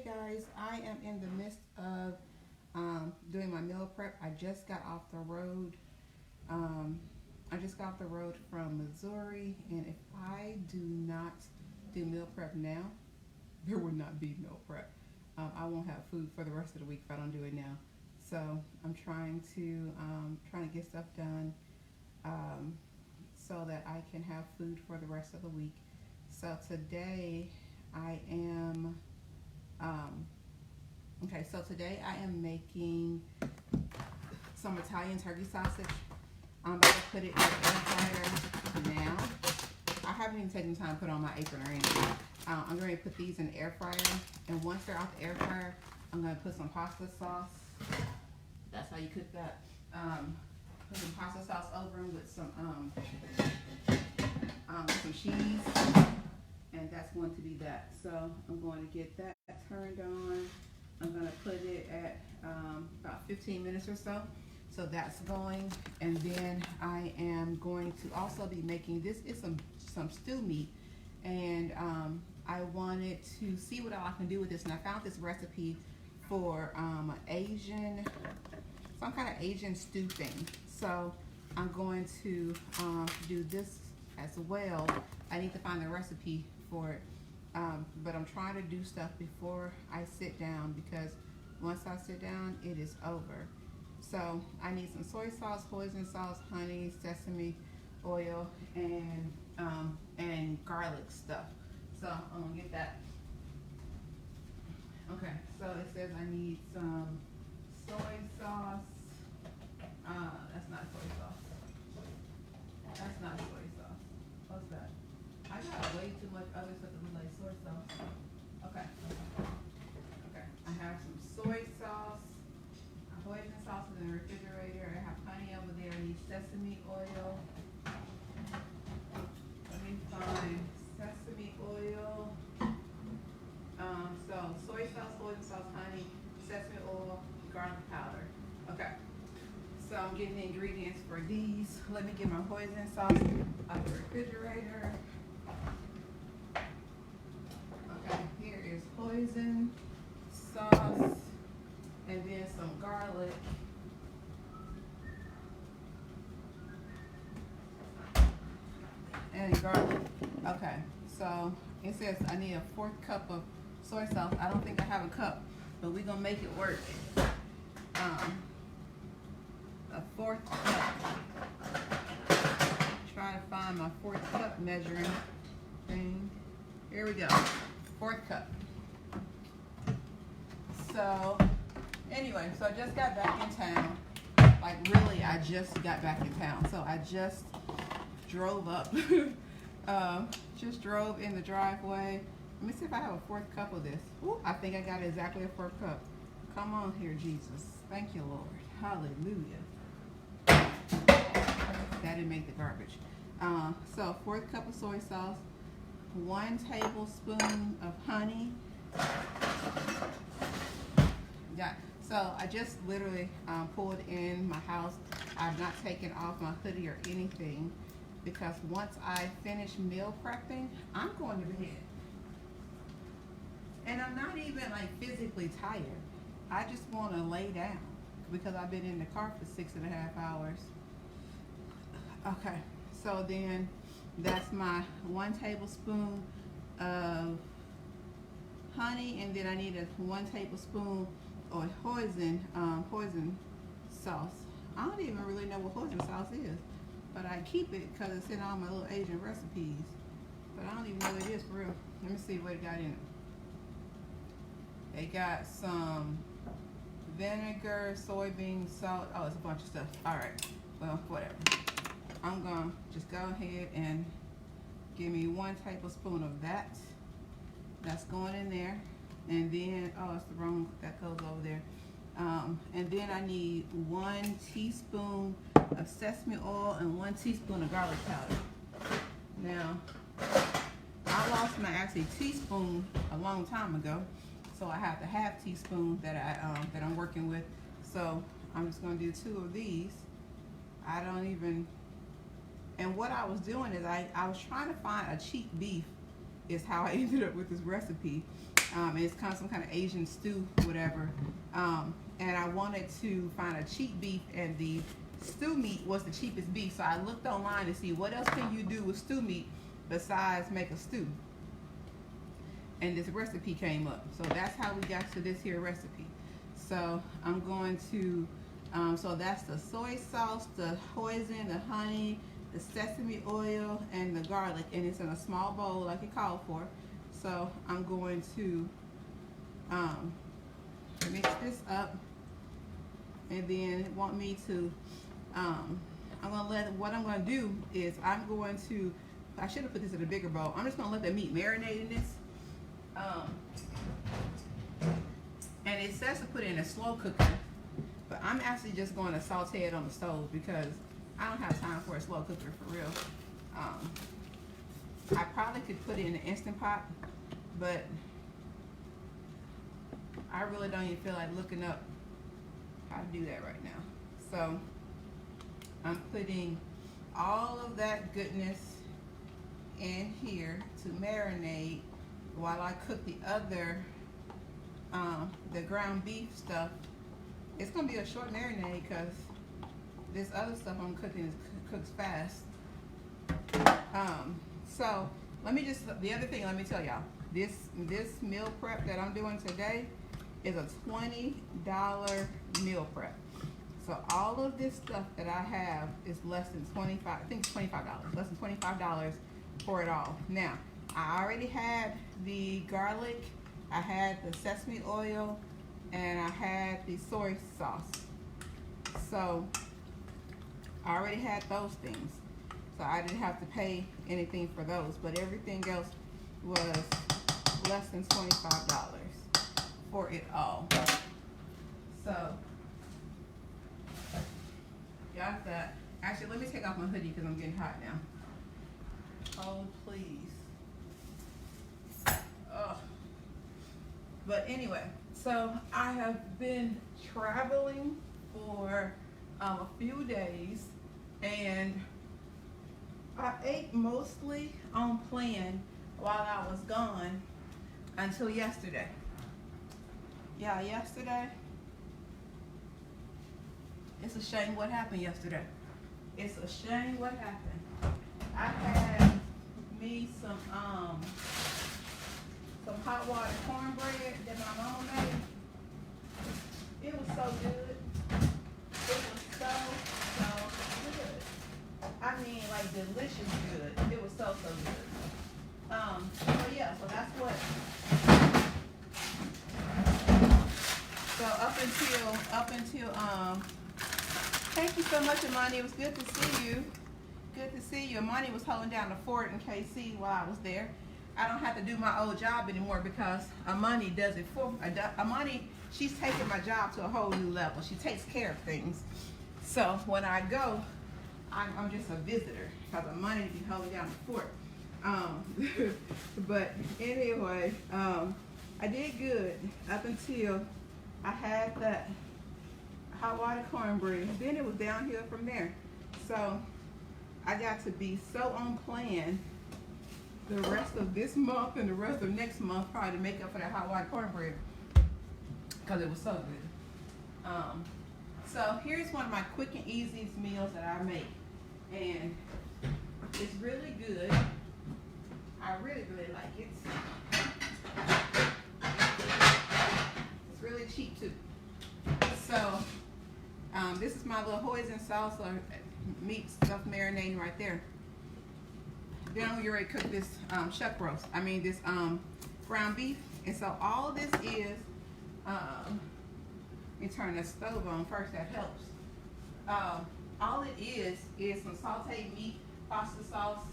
Guys, I am in the midst of doing my meal prep. I just got off the road. Um, I just got off the road from Missouri, and if I do not do meal prep now, there will not be meal prep. I won't have food for the rest of the week if I don't do it now. So I'm trying to get stuff done so that I can have food for the rest of the week. So today I am um, okay. So today I am making some Italian turkey sausage. I'm about to put it in the air fryer now. I haven't even taken time to put on my apron or anything. I'm going to put these in the air fryer, and once they're out the air fryer, I'm going to put some pasta sauce. That's how you cook that. Put some pasta sauce over them with some cheese, and that's going to be that. So I'm going to get that turned on. I'm going to put it at about 15 minutes or so. So that's going, and then I am going to also be making, this is some stew meat, and I wanted to see what all I can do with this, and I found this recipe for some kind of Asian stew thing. So I'm going to do this as well. I need to find the recipe for it, but I'm trying to do stuff before I sit down, because once I sit down, it is over. So I need some soy sauce, hoisin sauce, honey, sesame oil, and garlic stuff. So I'm gonna get that. Okay, so it says I need some soy sauce. That's not soy sauce. That's not soy sauce. What's that? I got way too much other stuff that looks like soy sauce. Okay. Okay. I have some soy sauce. Hoisin sauce is in the refrigerator. I have honey over there. I need sesame oil. Let me find sesame oil. So soy sauce, hoisin sauce, honey, sesame oil, garlic powder. Okay. So I'm getting the ingredients for these. Let me get my hoisin sauce out of the refrigerator. Okay, here is hoisin sauce, and then some garlic. And garlic. Okay, so it says I need a 4th cup of soy sauce. I don't think I have a cup, but we're gonna make it work. A 4th cup. Try to find my 4th cup measuring thing. Here we go. 4th cup. So anyway, so I just got back in town. Like, really, I just got back in town. So I just drove up. Just drove in the driveway. Let me see if I have a 4th cup of this. Ooh, I think I got exactly a 4th cup. Come on here, Jesus. Thank you, Lord. Hallelujah. That didn't make the garbage. So 4th cup of soy sauce, 1 tablespoon of honey. Yeah. So I just literally pulled in my house. I've not taken off my hoodie or anything, because once I finish meal prepping, I'm going to bed. And I'm not even like physically tired. I just want to lay down because I've been in the car for 6.5 hours. Okay, so then that's my 1 tablespoon of honey, and then I need a 1 tablespoon of hoisin sauce. I don't even really know what hoisin sauce is, but I keep it because it's in all my little Asian recipes. But I don't even know what it is for real. Let me see what it got in it. They got some vinegar, soybean, salt. Oh, it's a bunch of stuff. All right, well, whatever. I'm gonna just go ahead and give me 1 tablespoon of that. That's going in there. And then, oh, it's the wrong, that goes over there. And then I need 1 teaspoon of sesame oil and 1 teaspoon of garlic powder. Now, I lost my actually teaspoon a long time ago, so I have the half teaspoon that I'm working with. So I'm just gonna do 2 of these. I don't even. And what I was doing is I was trying to find a cheap beef, is how I ended up with this recipe. And it's kind of some kind of Asian stew, whatever. And I wanted to find a cheap beef, and the stew meat was the cheapest beef. So I looked online to see what else can you do with stew meat besides make a stew. And this recipe came up. So that's how we got to this here recipe. So I'm going to, so that's the soy sauce, the hoisin, the honey, the sesame oil, and the garlic. And it's in a small bowl like it called for. So I'm going to mix this up, and then want me to, what I'm going to do is I'm going to, I should have put this in a bigger bowl. I'm just going to let the meat marinate in this. And it says to put it in a slow cooker, but I'm actually just going to saute it on the stove because I don't have time for a slow cooker for real. I probably could put it in an Instant Pot, but I really don't even feel like looking up how to do that right now. So I'm putting all of that goodness in here to marinate while I cook the other, the ground beef stuff. It's gonna be a short marinade because this other stuff I'm cooking cooks fast. So let me just, the other thing, let me tell y'all, this meal prep that I'm doing today is a $20 meal prep. So all of this stuff that I have is less than $25, I think it's $25, less than $25 for it all. Now, I already had the garlic, I had the sesame oil, and I had the soy sauce. So I already had those things. So I didn't have to pay anything for those, but everything else was less than $25 for it all. So got that. Actually, let me take off my hoodie because I'm getting hot now. Oh, please. Ugh. But anyway, so I have been traveling for a few days, and I ate mostly on plan while I was gone until yesterday. Yeah, yesterday. It's a shame what happened yesterday. It's a shame what happened. I had me some hot water cornbread that my mom made. It was so good. It was so good. I mean, like delicious good. It was so good. So yeah, so that's what. So up until thank you so much, Amani. It was good to see you. Good to see you. Amani was holding down the fort in KC while I was there. I don't have to do my old job anymore because Amani does it for me. Amani, she's taking my job to a whole new level. She takes care of things. So when I go, I'm just a visitor because Amani be holding down the fort. But anyway, I did good up until I had that hot water cornbread. Then it was downhill from there. So I got to be so on plan the rest of this month and the rest of next month probably to make up for that hot water cornbread because it was so good. So here's one of my quick and easiest meals that I make, and it's really good. I really like it. It's really cheap too. So this is my little hoisin salsa meat stuff marinating right there. Then I'm ready to cook this chuck roast. I mean this ground beef. And so all this is, let me turn the stove on first, that helps. All it is some sauteed meat, pasta sauce,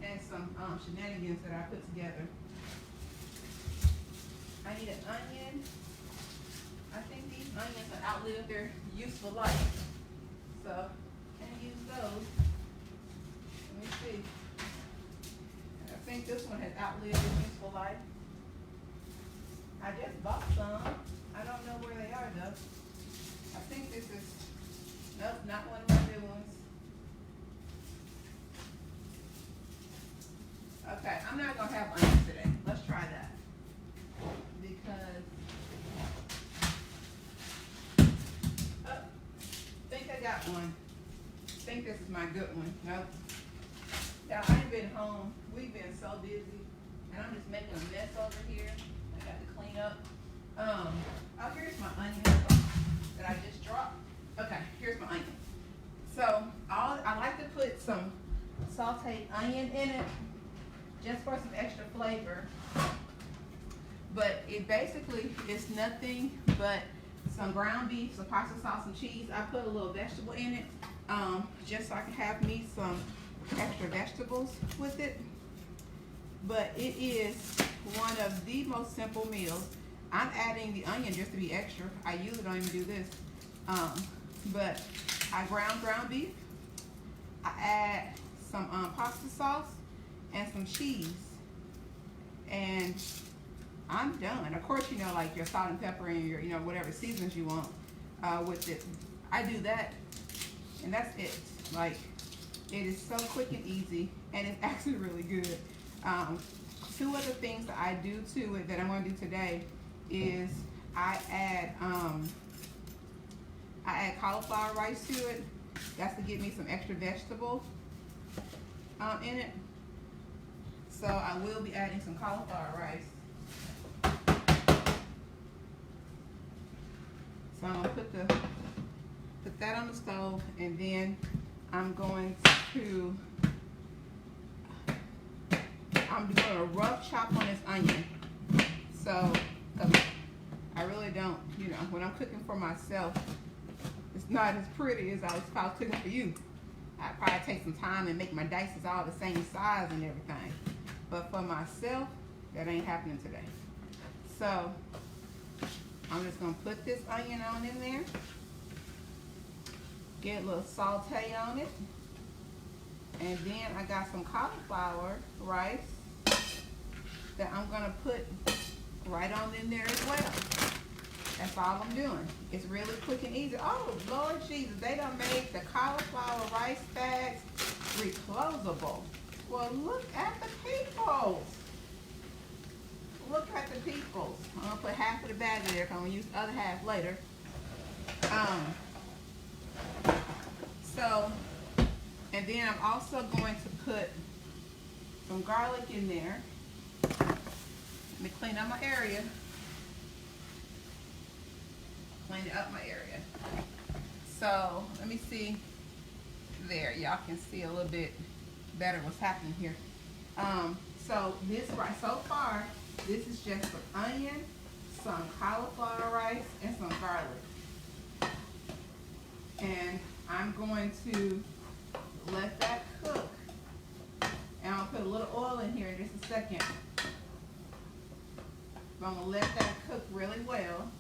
and some shenanigans that I put together. I need an onion. I think these onions have outlived their useful life. So can't use those. Let me see. I think this one has outlived its useful life. I just bought some. I don't know where they are though. I think this is, nope, not one of my new ones. Okay, I'm not gonna have onions today. Let's try that. one. I think this is my good one. Nope. Yeah, I ain't been home. We've been so busy. And I'm just making a mess over here. I got to clean up. Oh, here's my onion that I just dropped. Okay, here's my onion. So I like to put some sauteed onion in it just for some extra flavor. But it basically is nothing but some ground beef, some pasta sauce, and cheese. I put a little vegetable in it just so I can have me some extra vegetables with it. But it is one of the most simple meals. I'm adding the onion just to be extra. I usually don't even do this. But I ground beef. I add some pasta sauce and some cheese. And I'm done. Of course, you know, like your salt and pepper and your, you know, whatever seasonings you want with it. I do that, and that's it. Like, it is so quick and easy, and it's actually really good. Two other things that I do to it that I'm going to do today is I add cauliflower rice to it. That's to give me some extra vegetables in it. So I will be adding some cauliflower rice. So I'm gonna put that on the stove, and then I'm going to doing a rough chop on this onion. So, 'cause I really don't, you know, when I'm cooking for myself, it's not as pretty as if I was cooking for you. I'd probably take some time and make my dices all the same size and everything. But for myself, that ain't happening today. So, I'm just gonna put this onion on in there. Get a little saute on it. And then I got some cauliflower rice that I'm gonna put right on in there as well. That's all I'm doing. It's really quick and easy. Oh, Lord Jesus, they done made the cauliflower rice bags reclosable. Well, look at the peoples. Look at the peoples. I'm gonna put half of the bag in there because I'm gonna use the other half later. And then I'm also going to put some garlic in there. Let me clean up my area. Clean up my area. So let me see. There, y'all can see a little bit better what's happening here. So this rice, so far, this is just some onion, some cauliflower rice, and some garlic. And I'm going to let that cook. And I'll put a little oil in here in just a second. But I'm gonna let that cook really well.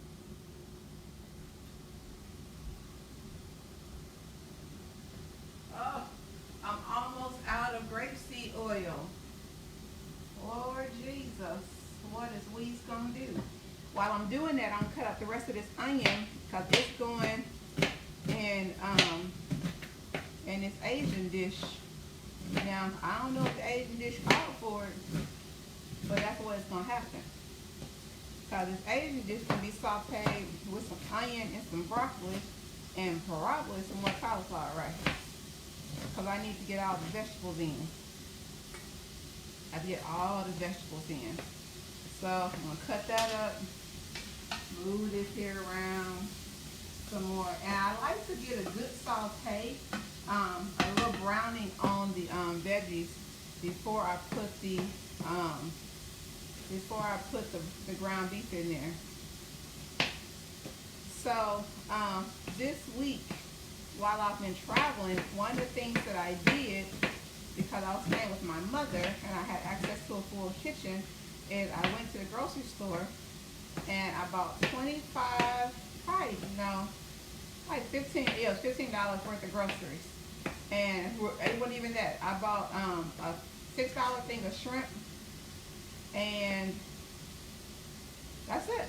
Oh, I'm almost out of grapeseed oil. Lord Jesus, what is we's gonna do? While I'm doing that, I'm gonna cut up the rest of this onion because it's going in this Asian dish. Now, I don't know if the Asian dish called for it, but that's what it's gonna happen. Because this Asian dish can be sauteed with some onion and some broccoli and probably some more cauliflower rice. Because I need to get all the vegetables in. I have to get all the vegetables in. So I'm gonna cut that up, move this here around some more. And I like to get a good saute, a little browning on the veggies before I put the ground beef in there. So this week, while I've been traveling, one of the things that I did, because I was staying with my mother and I had access to a full kitchen, is I went to the grocery store and I bought $15 worth of groceries. And it wasn't even that. I bought a $6 thing of shrimp, and that's it.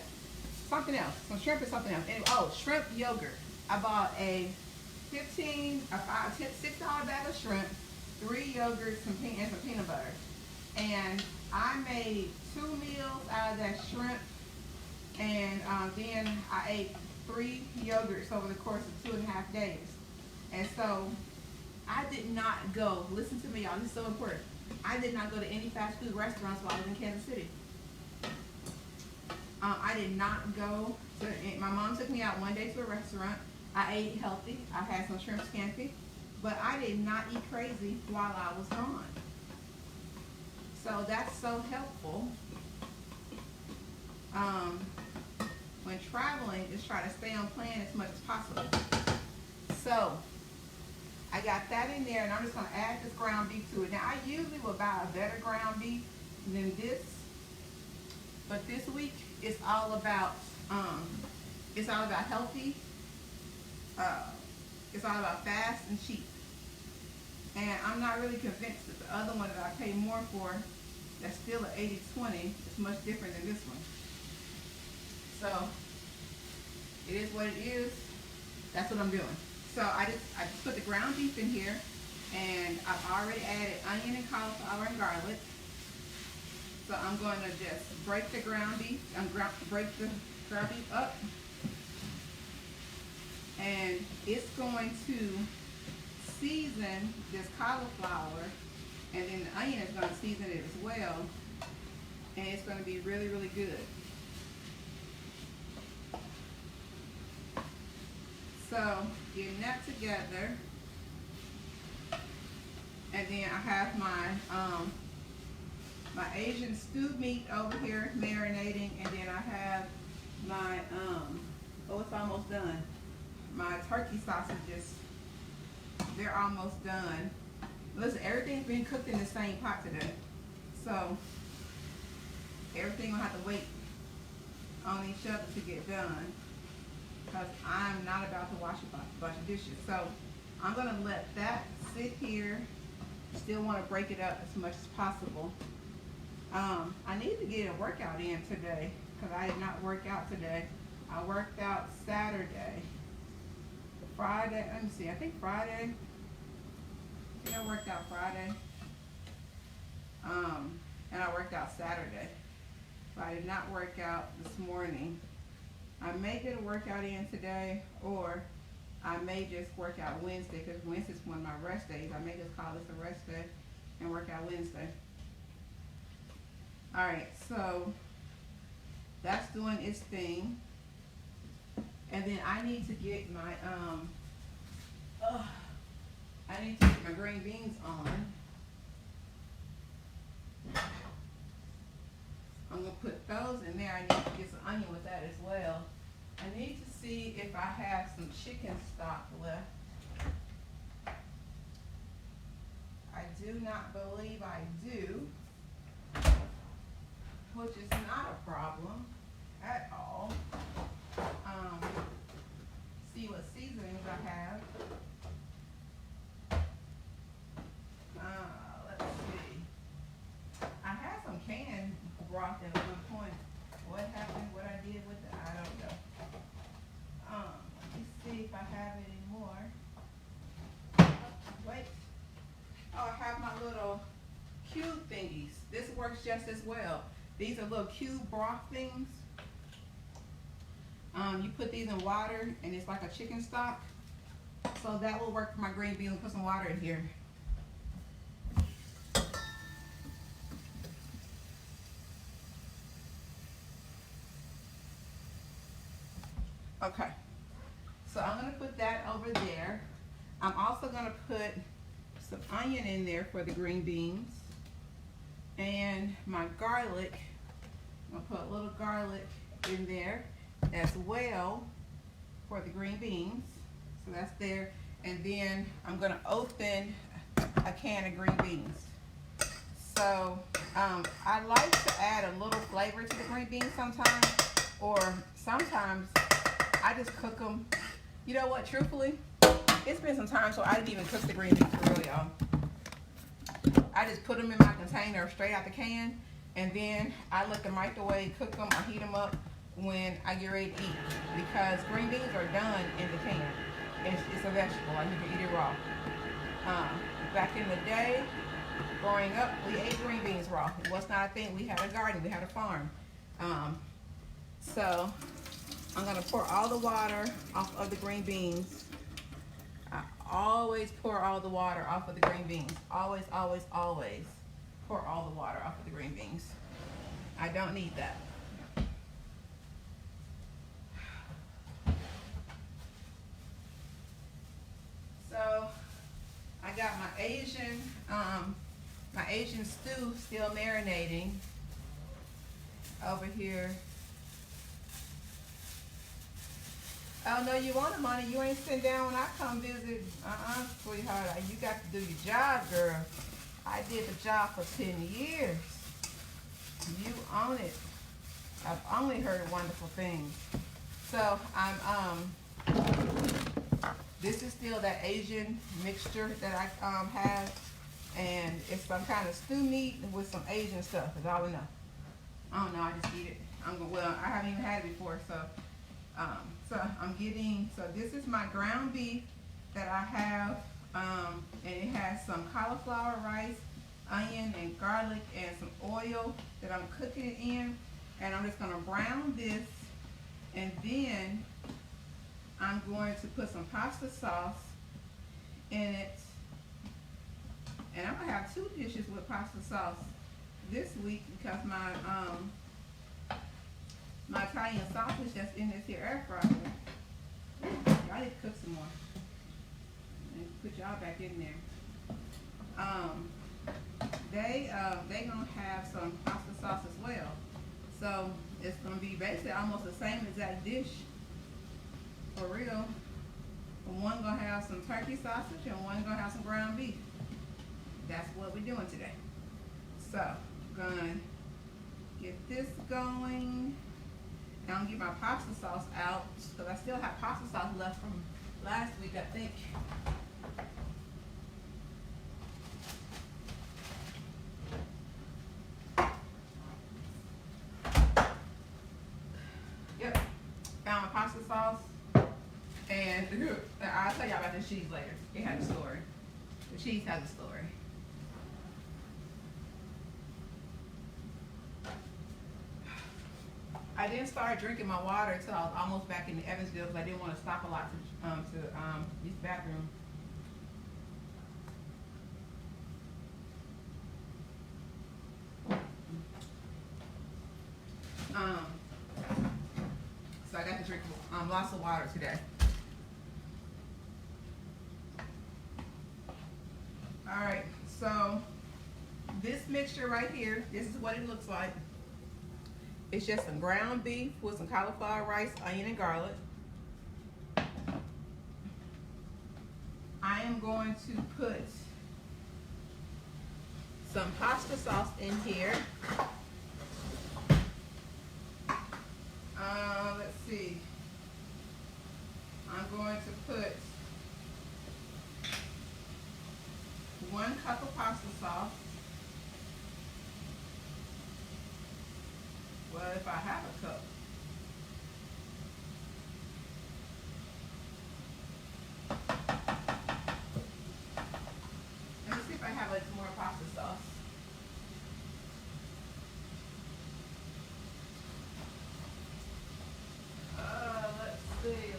Something else. Some shrimp and something else. And, shrimp yogurt. I bought a $6 bag of shrimp, 3 yogurts, and some peanut butter. And I made 2 meals out of that shrimp, and then I ate 3 yogurts over the course of 2.5 days. And so I did not go, listen to me y'all, this is so important. I did not go to any fast food restaurants while I was in Kansas City. I did not go to, my mom took me out one day to a restaurant. I ate healthy. I had some shrimp scampi, but I did not eat crazy while I was gone. So that's so helpful. When traveling, just try to stay on plan as much as possible. So I got that in there, and I'm just gonna add this ground beef to it. Now I usually will buy a better ground beef than this, but this week it's all about healthy. It's all about fast and cheap. And I'm not really convinced that the other one that I pay more for, that's still an 80-20, is much different than this one. So it is what it is. That's what I'm doing. So I just put the ground beef in here, and I've already added onion and cauliflower and garlic. So I'm going to just break the ground beef up, and it's going to season this cauliflower, and then the onion is going to season it as well, and it's going to be really, really good. So getting that together, and then I have my my Asian stewed meat over here marinating, and then I have my oh, it's almost done. My turkey sausages, they're almost done. Listen, everything's been cooked in the same pot today, so everything will have to wait on each other to get done, because I'm not about to wash the dishes. So I'm gonna let that sit here. Still want to break it up as much as possible. I need to get a workout in today, because I did not work out today. I worked out Saturday. Friday, let me see, I think Friday. I think I worked out Friday. And I worked out Saturday. But I did not work out this morning. I may get a workout in today, or I may just work out Wednesday, because Wednesday's one of my rest days. I may just call this a rest day and work out Wednesday. Alright, so that's doing its thing. And then I need to get my I need to get my green beans on. I'm gonna put those in there. I need to get some onion with that as well. I need to see if I have some chicken stock left. I do not believe I do, which is not a problem at all. See what seasonings I have. Let's see. I had some canned broth at one point. What happened? What I did with it, I don't know. Let me see if I have any more. Wait. Oh, I have my little cube thingies. This works just as well. These are little cube broth things. You put these in water, and it's like a chicken stock. So that will work for my green beans. Put some water in here. Okay, so I'm going to put that over there. I'm also going to put some onion in there for the green beans, and my garlic. I'm going to put a little garlic in there as well for the green beans. So that's there. And then I'm going to open a can of green beans. So I like to add a little flavor to the green beans sometimes, or sometimes I just cook them. You know what, truthfully, it's been some time, so I didn't even cook the green beans for real, y'all. I just put them in my container straight out the can, and then I let the microwave cook them or heat them up when I get ready to eat, because green beans are done in the can. It's a vegetable, like you can eat it raw. Back in the day, growing up, we ate green beans raw. It was not a thing. We had a garden, we had a farm. So I'm gonna pour all the water off of the green beans. always pour all the water off of the green beans. Always, always, always pour all the water off of the green beans. I don't need that. So I got my Asian stew still marinating over here. Oh no, you want it, money? You ain't sitting down when I come visit. Sweetheart, you got to do your job, girl. I did the job for 10 years. You own it. I've only heard wonderful things. So this is still that Asian mixture that I have, and it's some kind of stew meat with some Asian stuff. Is all I know. I don't know. I just eat it. I haven't even had it before, so so this is my ground beef that I have, and it has some cauliflower rice, onion and garlic, and some oil that I'm cooking it in, and I'm just gonna brown this, and then I'm going to put some pasta sauce in it, and I'm gonna have 2 dishes with pasta sauce this week because my Italian sausage that's in this here air fryer. Y'all need to cook some more. And put y'all back in there. They gonna have some pasta sauce as well. So it's gonna be basically almost the same exact dish. For real. One gonna have some turkey sausage and one gonna have some ground beef. That's what we're doing today. So gonna get this going. Now I'm gonna get my pasta sauce out because I still have pasta sauce left from last week, I think. Yep, found my pasta sauce, and I'll tell y'all about the cheese later. It has a story. The cheese has a story. I didn't start drinking my water until I was almost back in Evansville because I didn't want to stop a lot to use the bathroom. So I got to drink lots of water today. All right, so this mixture right here, this is what it looks like. It's just some ground beef with some cauliflower rice, onion, and garlic. I am going to put some pasta sauce in here. Let's see. I'm going to put 1 cup of pasta sauce. Well, if I have a cup. Let me see if I have more pasta sauce. Let's see.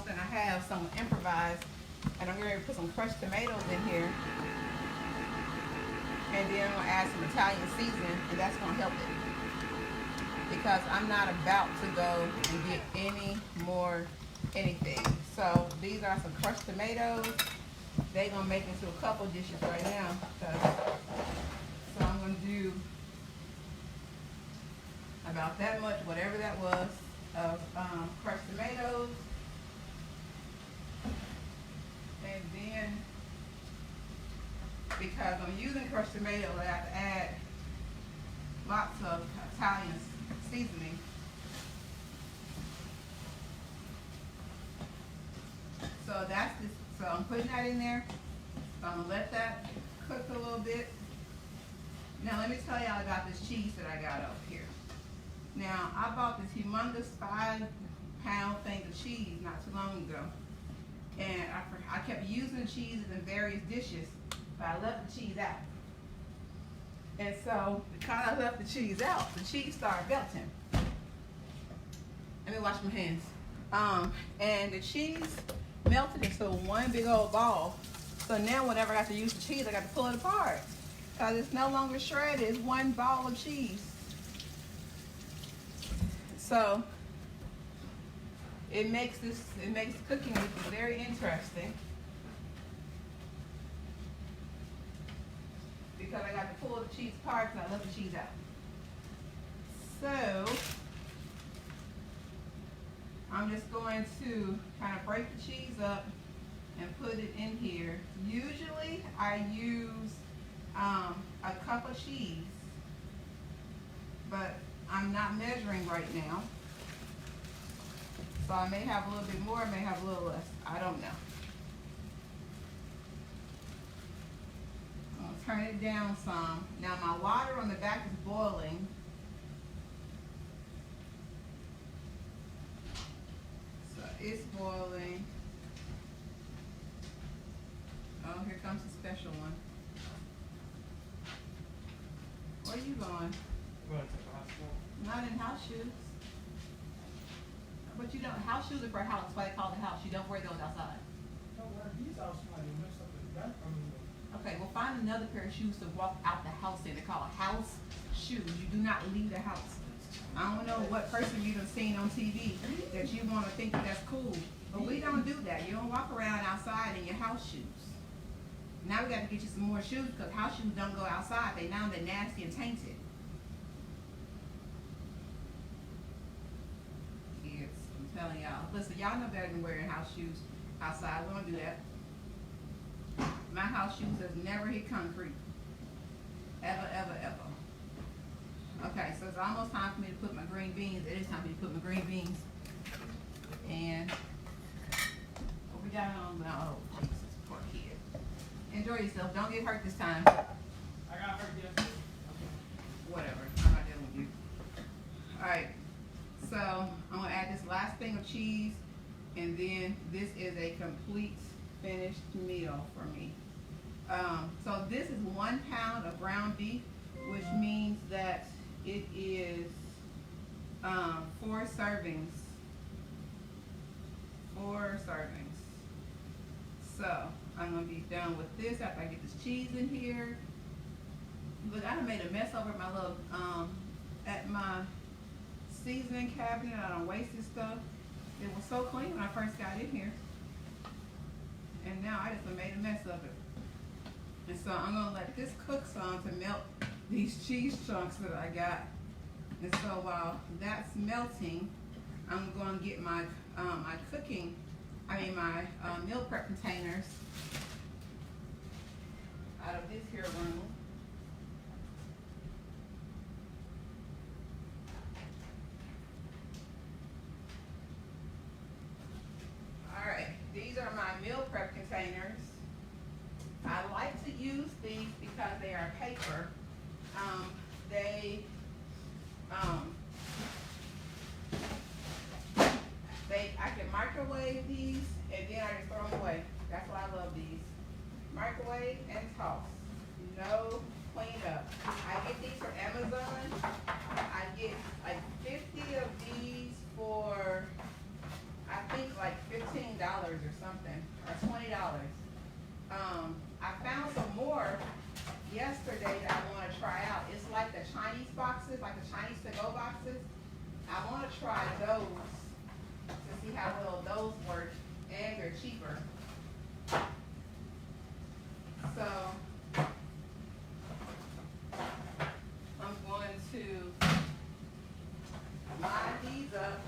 Than I have, some improvised, and I'm going to put some crushed tomatoes in here, and then I'm going to add some Italian seasoning, and that's going to help it because I'm not about to go and get any more anything. So these are some crushed tomatoes. They're going to make into a couple dishes right now. So I'm going to do about that much, whatever that was, of crushed tomatoes. And then, because I'm using crushed tomatoes, I have to add lots of Italian seasoning. So that's this. So I'm putting that in there. So I'm gonna let that cook a little bit. Now let me tell y'all about this cheese that I got over here. Now I bought this humongous 5-pound thing of cheese not too long ago. And I kept using the cheese in various dishes, but I left the cheese out. And so, because I left the cheese out, the cheese started melting. Let me wash my hands. And the cheese melted into one big old ball. So now whenever I have to use the cheese, I got to pull it apart. Because it's no longer shredded, it's one ball of cheese. So it makes cooking very interesting. Because I got to pull the cheese apart because I left the cheese out. So I'm just going to kind of break the cheese up and put it in here. Usually I use a cup of cheese, but I'm not measuring right now. So I may have a little bit more, I may have a little less. I don't know. I'm gonna turn it down some. Now my water on the back is boiling. So it's boiling. Oh, here comes the special one. Where are you going? I'm going to the hospital. Not in house shoes. But you don't, house shoes are for house, that's why they call it house. You don't wear those outside. Don't wear these outside. You mess up the back from me. Okay, well find another pair of shoes to walk out the house in. They call it house shoes. You do not leave the house. I don't know what person you done seen on TV that you want to think that that's cool. But we don't do that. You don't walk around outside in your house shoes. Now we got to get you some more shoes because house shoes don't go outside. They're nasty and tainted. Kids, I'm telling y'all. Listen, y'all know better than wearing house shoes outside. We don't do that. My house shoes has never hit concrete. Ever, ever, ever. Okay, so it's almost time for me to put my green beans. It is time for me to put my green beans. And what we got on now? Oh, Jesus, poor kid. Enjoy yourself. Don't get hurt this time. I got hurt yesterday. Whatever. I'm not dealing with you. Alright. So I'm gonna add this last thing of cheese, and then this is a complete finished meal for me. So this is 1 pound of ground beef, which means that it is 4 servings. 4 servings. So I'm gonna be done with this after I get this cheese in here. Look, I done made a mess over my little at my seasoning cabinet. I done wasted stuff. It was so clean when I first got in here, and now I just done made a mess of it. And so I'm gonna let this cook some to melt these cheese chunks that I got. And so while that's melting, I'm going to get my my meal prep containers out of this here room. All right, these are my meal prep containers. I like to use these because they are paper. I can microwave these and then I just throw them away. That's why I love these. Microwave and toss. No cleanup. I get these from Amazon. I get like 50 of these for I think like $15 or something, or $20. I found some more yesterday that I want to try out. It's like the Chinese boxes, like the Chinese to-go boxes. I want to try those to see how well those work, and they're cheaper. So I'm going to line these up.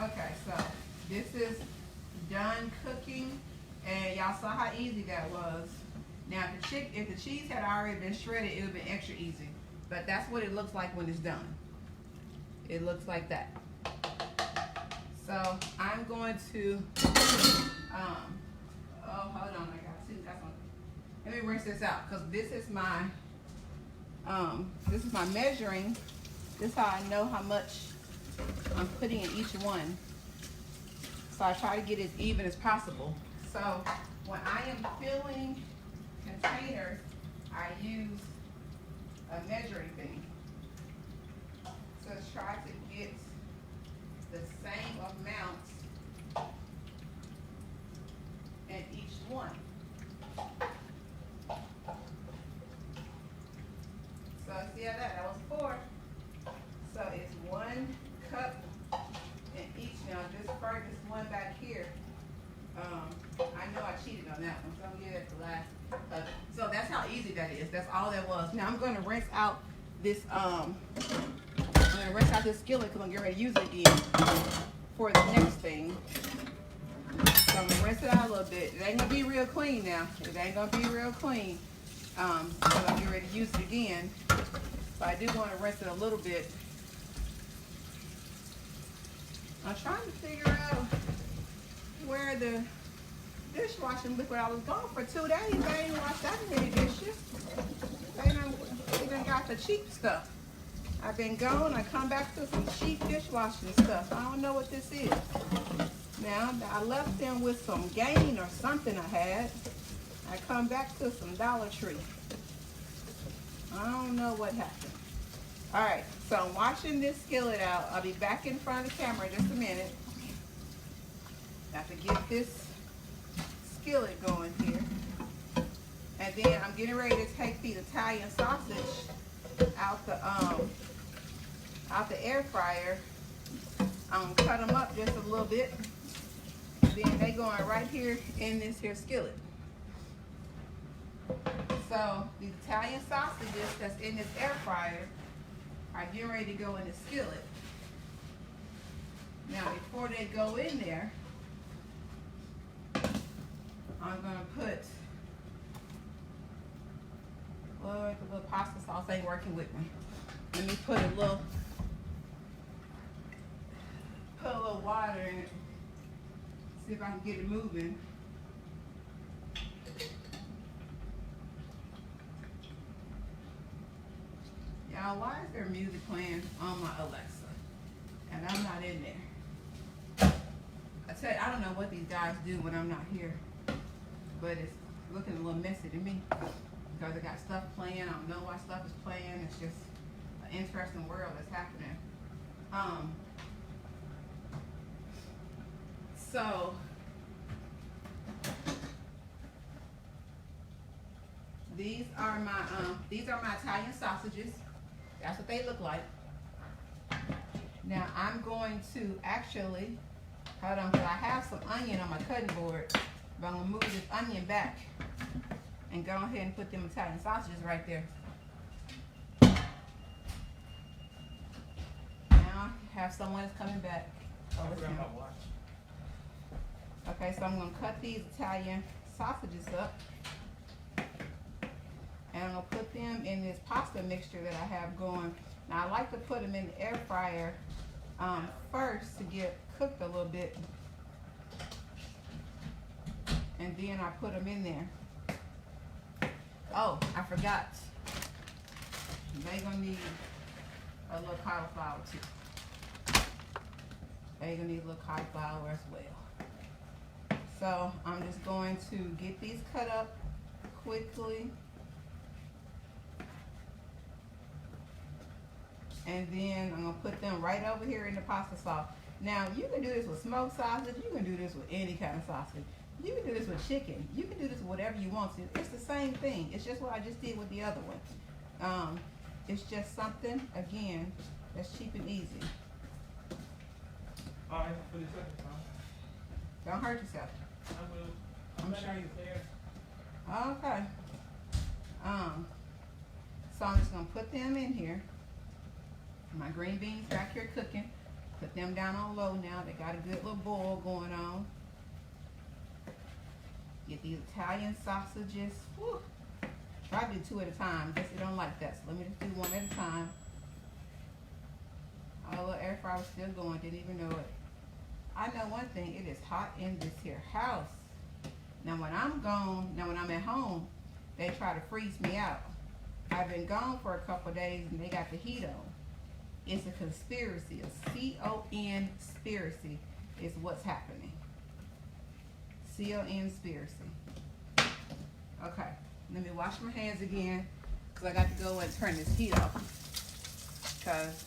Okay, so this is done cooking, and y'all saw how easy that was. Now, if the cheese had already been shredded, it would have been extra easy. But that's what it looks like when it's done. It looks like that. So I'm going to, hold on, I got something. Let me rinse this out, because this is my measuring. This is how I know how much I'm putting in each one. So I try to get as even as possible. So when I am filling containers, I use a measuring thing. So try to get the same amount in each one. So see how that was 4. So it's 1 cup in each. Now this first one back here, I know I cheated on that one, so I'm gonna give it the last. So that's how easy that is. That's all that was. Now I'm gonna rinse out this. I'm gonna rinse out this skillet because I'm getting ready to use it again for the next thing. So I'm gonna rinse it out a little bit. It ain't gonna be real clean now. It ain't gonna be real clean. Because I'm getting ready to use it again. But I do want to rinse it a little bit. I'm trying to figure out where the dishwashing liquid. I was gone for 2 days. I ain't washed that many dishes. They done got the cheap stuff. I've been gone. I come back to some cheap dishwashing stuff. I don't know what this is. Now, I left them with some Gain or something I had. I come back to some Dollar Tree. I don't know what happened. All right, so I'm washing this skillet out. I'll be back in front of the camera in just a minute. Have to get this skillet going here. And then I'm getting ready to take these Italian sausage out the air fryer. I'm gonna cut them up just a little bit. Then they going right here in this here skillet. So the Italian sausages that's in this air fryer are getting ready to go in the skillet. Now before they go in there, I'm gonna put, Lord, the little pasta sauce ain't working with me. Let me put a little water in it. See if I can get it moving. Y'all, why is there music playing on my Alexa? And I'm not in there. I tell you, I don't know what these guys do when I'm not here. But it's looking a little messy to me. Because I got stuff playing. I don't know why stuff is playing. It's just an interesting world that's happening. So these are my Italian sausages. That's what they look like. Now I'm going to actually, hold on, because I have some onion on my cutting board, but I'm gonna move this onion back and go ahead and put them Italian sausages right there. Now I have someone that's coming back. Oh, it's him. Okay, so I'm gonna cut these Italian sausages up. And I'm gonna put them in this pasta mixture that I have going. Now I like to put them in the air fryer first to get cooked a little bit. And then I put them in there. Oh, I forgot. They're gonna need a little cauliflower too. They're gonna need a little cauliflower as well. So I'm just going to get these cut up quickly. And then I'm gonna put them right over here in the pasta sauce. Now you can do this with smoked sausage. You can do this with any kind of sausage. You can do this with chicken. You can do this with whatever you want to. It's the same thing. It's just what I just did with the other one. It's just something, again, that's cheap and easy. All right, for the second time. Don't hurt yourself. I'm sure you will. Okay. So I'm just gonna put them in here. My green beans back here cooking. Put them down on low now. They got a good little boil going on. Get these Italian sausages. Whew. Try to do 2 at a time. Jesse don't like that, so let me just do 1 at a time. Our little air fryer was still going. Didn't even know it. I know one thing. It is hot in this here house. Now when I'm gone, now when I'm at home, they try to freeze me out. I've been gone for a couple of days and they got the heat on. It's a conspiracy, a C-O-N conspiracy is what's happening. C-O-N conspiracy. Okay, let me wash my hands again because I got to go and turn this heat off because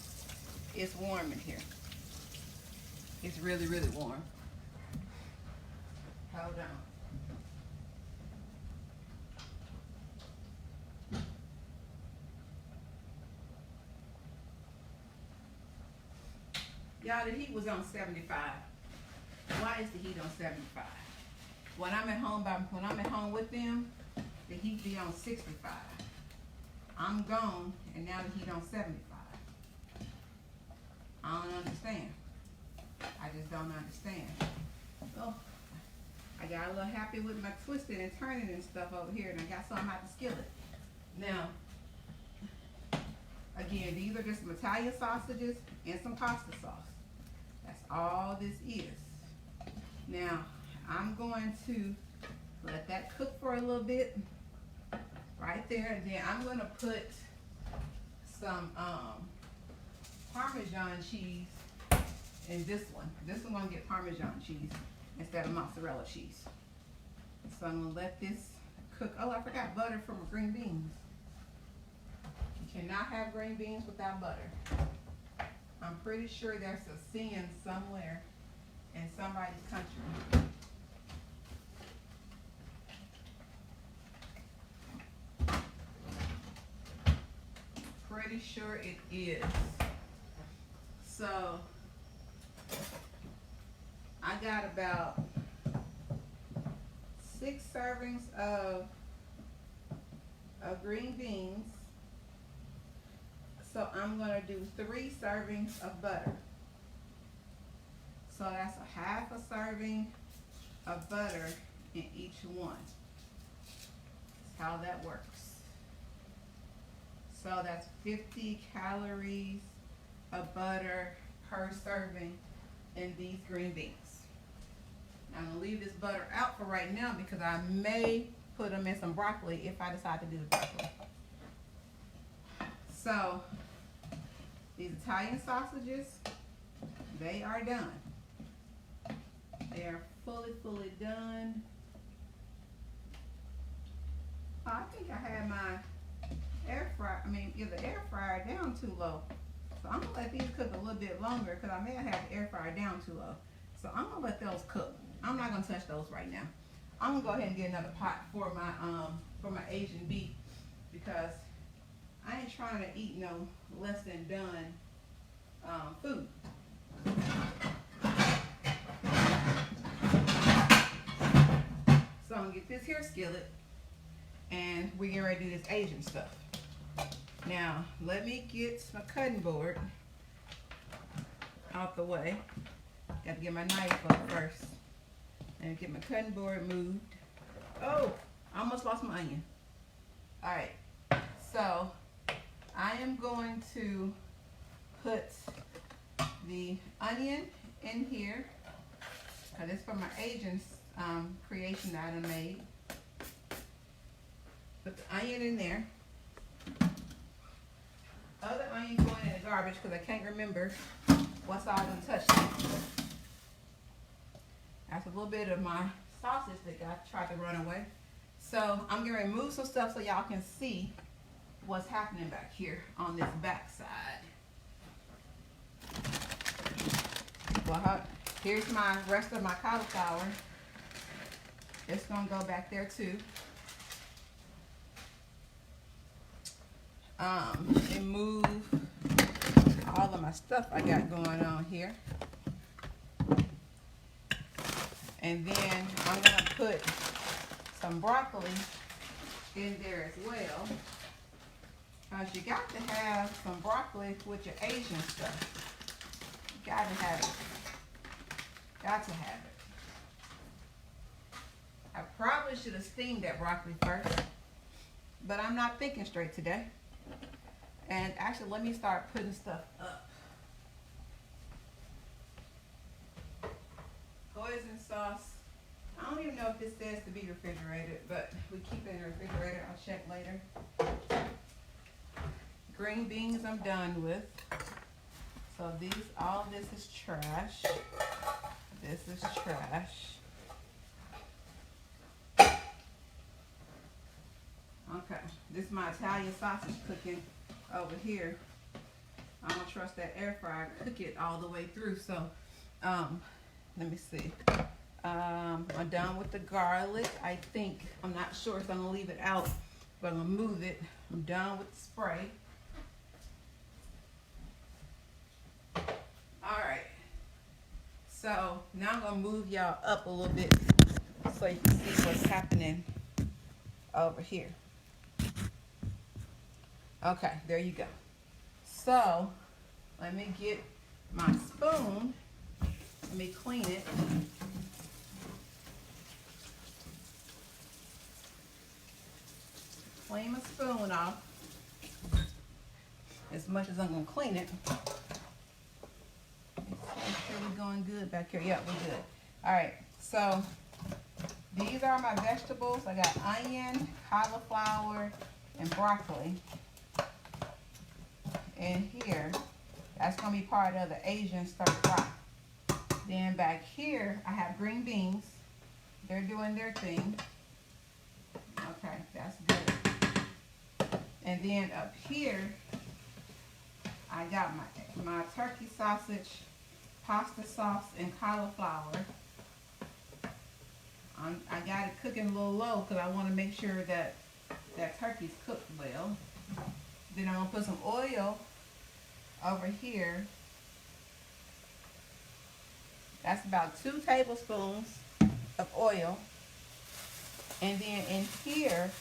it's warm in here. It's really, really warm. Hold on. Y'all, the heat was on 75. Why is the heat on 75? When I'm at home with them, the heat be on 65. I'm gone, and now the heat on 75. I don't understand. I just don't understand. Oh, I got a little happy with my twisting and turning and stuff over here, and I got something out the skillet. Now, again, these are just some Italian sausages and some pasta sauce. That's all this is. Now, I'm going to let that cook for a little bit right there, and then I'm going to put some Parmesan cheese in this one. This one going to get Parmesan cheese instead of mozzarella cheese. So I'm going to let this cook. Oh, I forgot butter from green beans. You cannot have green beans without butter. I'm pretty sure there's a sin somewhere in somebody's country. Pretty sure it is. So I got about 6 servings of green beans. So I'm gonna do 3 servings of butter. So that's a half a serving of butter in each one. That's how that works. So that's 50 calories of butter per serving in these green beans. Now I'm gonna leave this butter out for right now because I may put them in some broccoli if I decide to do the broccoli. So these Italian sausages, they are done. They are fully done. Oh, I think I had my air fryer down too low. So I'm gonna let these cook a little bit longer because I may have the air fryer down too low. So I'm gonna let those cook. I'm not gonna touch those right now. I'm gonna go ahead and get another pot for my Asian beef because I ain't trying to eat no less than done food. So I'm gonna get this here skillet and we're getting ready to do this Asian stuff. Now, let me get my cutting board out the way. Got to get my knife up first. And get my cutting board moved. Oh, I almost lost my onion. Alright, so I am going to put the onion in here. This is for my Asian creation that I made. Put the onion in there. Other onion going in the garbage because I can't remember what's all done touched it. That's a little bit of my sausage that got tried to run away. So I'm going to remove some stuff so y'all can see what's happening back here on this back side. Well, here's my rest of my cauliflower. It's going to go back there too. And move all of my stuff I got going on here. And then I'm going to put some broccoli in there as well. Because you got to have some broccoli with your Asian stuff. You got to have it. Got to have it. I probably should have steamed that broccoli first. But I'm not thinking straight today. And actually, let me start putting stuff up. Hoisin sauce. I don't even know if this says to be refrigerated, but we keep it in the refrigerator. I'll check later. Green beans I'm done with. So all this is trash. This is trash. Okay, this is my Italian sausage cooking over here. I don't trust that air fryer cook it all the way through. So, let me see. I'm done with the garlic. I think, I'm not sure if I'm gonna leave it out, but I'm gonna move it. I'm done with the spray. Alright. So now I'm gonna move y'all up a little bit so you can see what's happening over here. Okay, there you go. So let me get my spoon. Let me clean it. Clean my spoon off as much as I'm gonna clean it. Make sure we're going good back here. Yep, we're good. All right, so these are my vegetables. I got onion, cauliflower, and broccoli. And here, that's gonna be part of the Asian stir fry. Then back here, I have green beans. They're doing their thing. Okay, that's good. And then up here, I got my turkey sausage, pasta sauce, and cauliflower. I got it cooking a little low because I want to make sure that that turkey's cooked well. Then I'm gonna put some oil over here. That's about 2 tablespoons of oil. And then in here,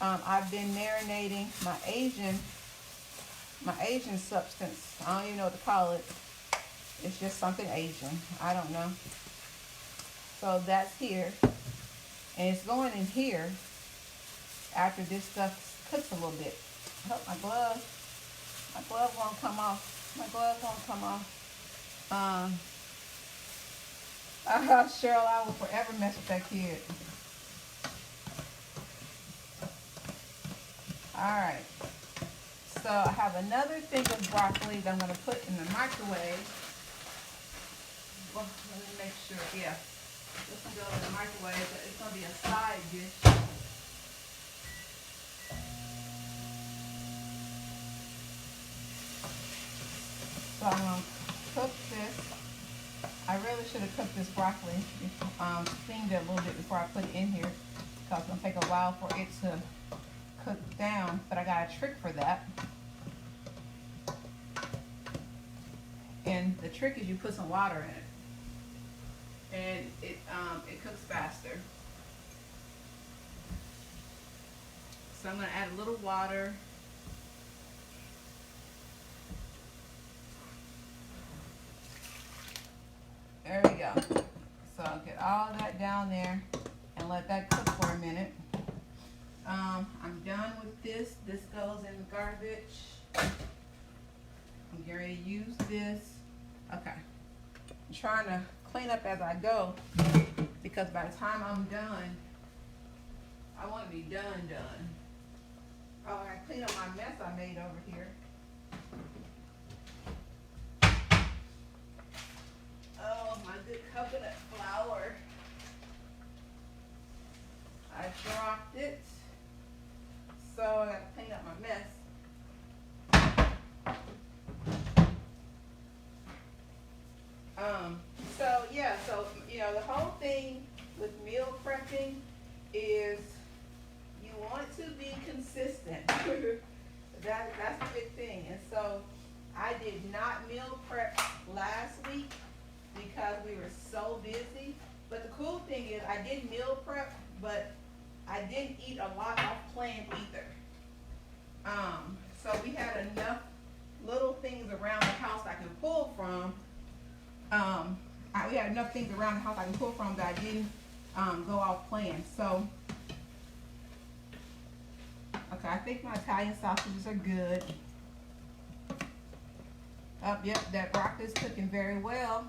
I've been marinating my Asian substance. I don't even know what to call it. It's just something Asian. I don't know. So that's here. And it's going in here after this stuff cooks a little bit. I hope my glove won't come off. My glove won't come off. Cheryl, I will forever mess with that kid. Alright. So I have another thing of broccoli that I'm going to put in the microwave. Well, let me make sure. Yeah. This will go in the microwave, but it's going to be a side dish. So I'm going to cook this. I really should have cooked this broccoli, steamed it a little bit before I put it in here, because it's going to take a while for it to cook down, but I got a trick for that. And the trick is you put some water in it, and it cooks faster. So I'm going to add a little water. There we go. So I'll get all that down there and let that cook for a minute. I'm done with this. This goes in the garbage. I'm getting ready to use this. Okay. I'm trying to clean up as I go, because by the time I'm done, I want to be done. Oh, I clean up my mess I made over here. Oh, my good coconut flour. I dropped it. So I gotta clean up my mess. So you know, the whole thing with meal prepping is you want to be consistent. That's the big thing. And so I did not meal prep last week because we were so busy. But the cool thing is I did meal prep, but I didn't eat a lot off plan either. So we had enough little things around the house I can pull from. We had enough things around the house I can pull from that I didn't go off plan. So, okay, I think my Italian sausages are good. Yep, that broccoli's cooking very well.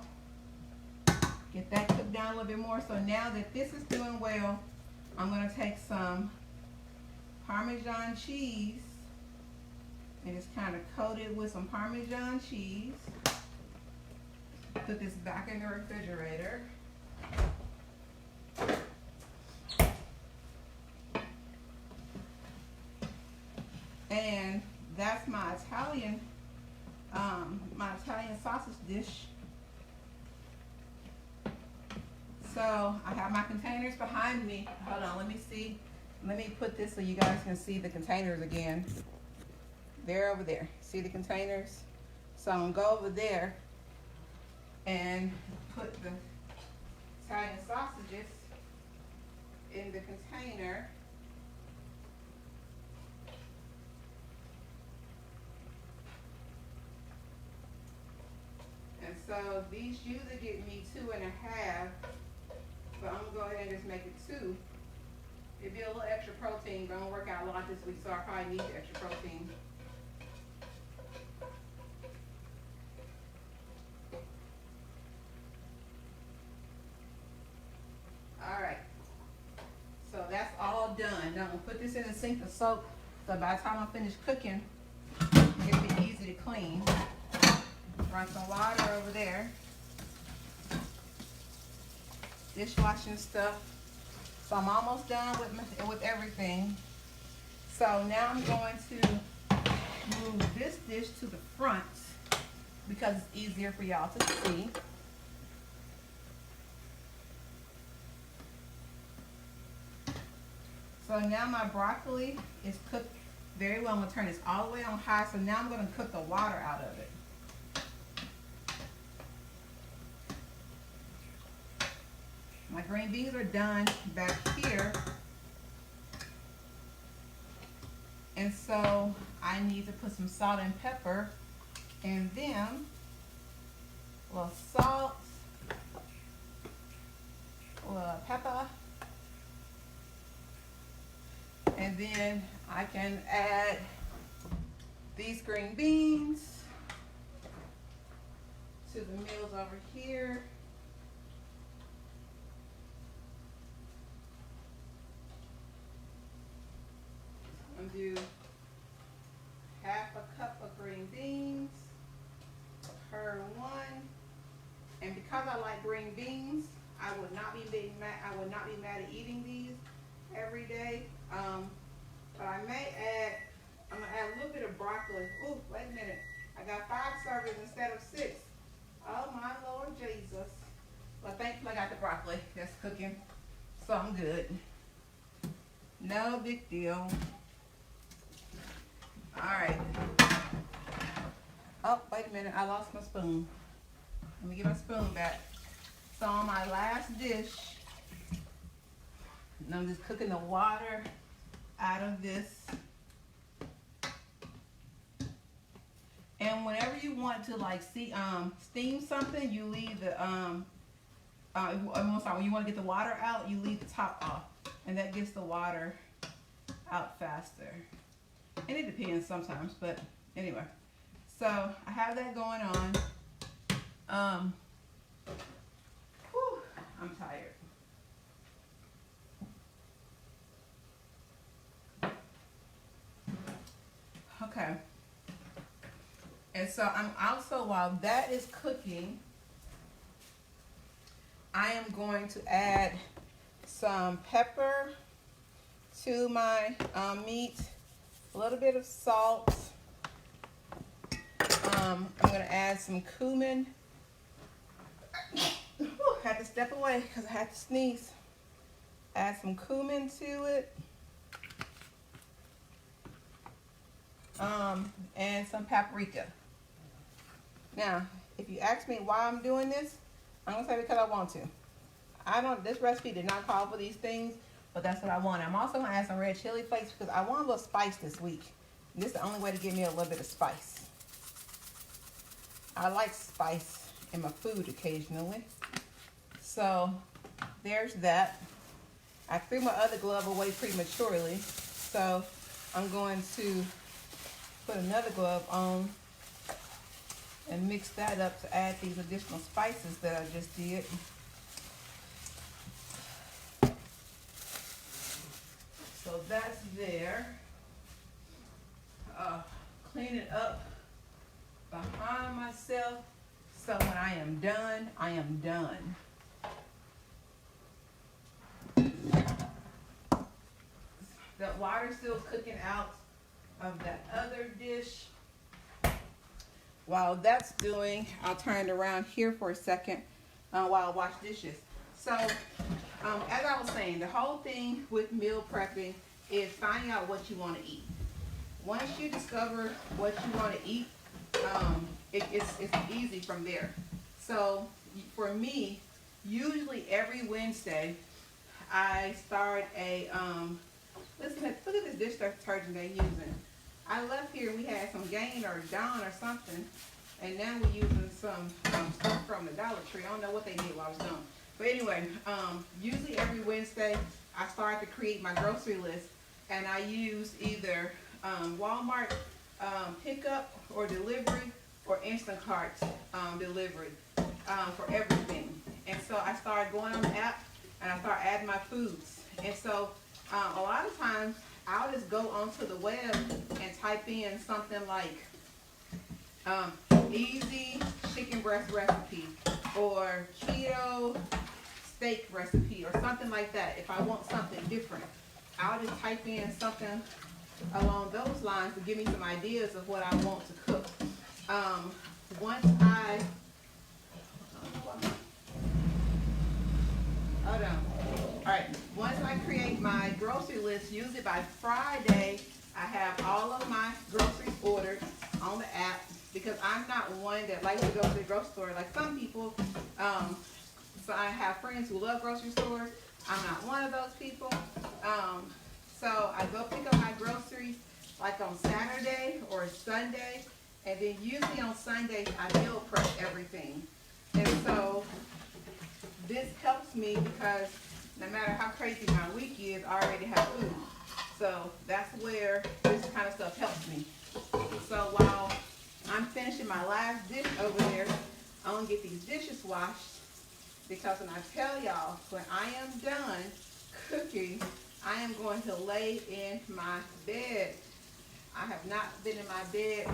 Get that cooked down a little bit more. So now that this is doing well, I'm gonna take some Parmesan cheese and just kind of coat it with some Parmesan cheese. Put this back in the refrigerator. And that's my Italian sausage dish. So I have my containers behind me. Hold on, let me see. Let me put this so you guys can see the containers again. They're over there. See the containers? So I'm gonna go over there and put the Italian sausages in the container. And so these usually get me 2.5, but I'm gonna go ahead and just make it 2. It'd be a little extra protein, but I'm gonna work out a lot this week, so I probably need the extra protein. All right, so that's all done. Now I'm gonna put this in the sink to soak, so by the time I finish cooking, it'll be easy to clean. Run some water over there. Dishwashing stuff. So I'm almost done with everything. So now I'm going to move this dish to the front because it's easier for y'all to see. So now my broccoli is cooked very well. I'm gonna turn this all the way on high. So now I'm gonna cook the water out of it. My green beans are done back here. And so I need to put some salt and pepper in them. A little salt, a little pepper. And then I can add these green beans to the meals over here. I'm gonna do half a cup of green beans per one. And because I like green beans, I would not be mad at eating these every day. But I'm gonna add a little bit of broccoli. Ooh, wait a minute. I got 5 servings instead of 6. Oh my Lord Jesus. But thankfully I got the broccoli that's cooking, so I'm good. No big deal. All right. Oh, wait a minute. I lost my spoon. Let me get my spoon back. So on my last dish, and I'm just cooking the water out of this. And whenever you want to like steam something, you leave the when you want to get the water out, you leave the top off, and that gets the water out faster. And it depends sometimes, but anyway. So I have that going on. Whew, I'm tired. Okay. And so I'm also, while that is cooking, I am going to add some pepper to my meat, a little bit of salt. I'm going to add some cumin. Had to step away because I had to sneeze. Add some cumin to it. And some paprika. Now, if you ask me why I'm doing this, I'm going to say because I want to. This recipe did not call for these things, but that's what I want. I'm also going to add some red chili flakes because I want a little spice this week. And this is the only way to give me a little bit of spice. I like spice in my food occasionally. So, there's that. I threw my other glove away prematurely, so I'm going to put another glove on and mix that up to add these additional spices that I just did. So that's there. Clean it up behind myself. So when I am done, I am done. The water's still cooking out of that other dish. While that's doing, I'll turn it around here for a second while I wash dishes. So, as I was saying, the whole thing with meal prepping is finding out what you want to eat. Once you discover what you want to eat, it's easy from there. So, for me, usually every Wednesday, I start a, look at this dish detergent they're using. I left here, we had some Gain or Dawn or something, and now we're using some stuff from the Dollar Tree. I don't know what they did while I was done. But anyway, usually every Wednesday, I start to create my grocery list, and I use either Walmart pickup or delivery or Instacart delivery for everything. And so I started going on the app, and I start adding my foods. And so a lot of times, I'll just go onto the web and type in something like easy chicken breast recipe or keto steak recipe or something like that. If I want something different, I'll just type in something along those lines to give me some ideas of what I want to cook. Once I, hold on. All right, once I create my grocery list, usually by Friday, I have all of my groceries ordered on the app because I'm not one that likes to go to the grocery store like some people. So I have friends who love grocery stores. I'm not one of those people. So I go pick up my groceries like on Saturday or Sunday, and then usually on Sundays I meal prep everything. And so this helps me because no matter how crazy my week is, I already have food. So that's where this kind of stuff helps me. So while I'm finishing my last dish over there, I'm gonna get these dishes washed because when I tell y'all, when I am done cooking, I am going to lay in my bed. I have not been in my bed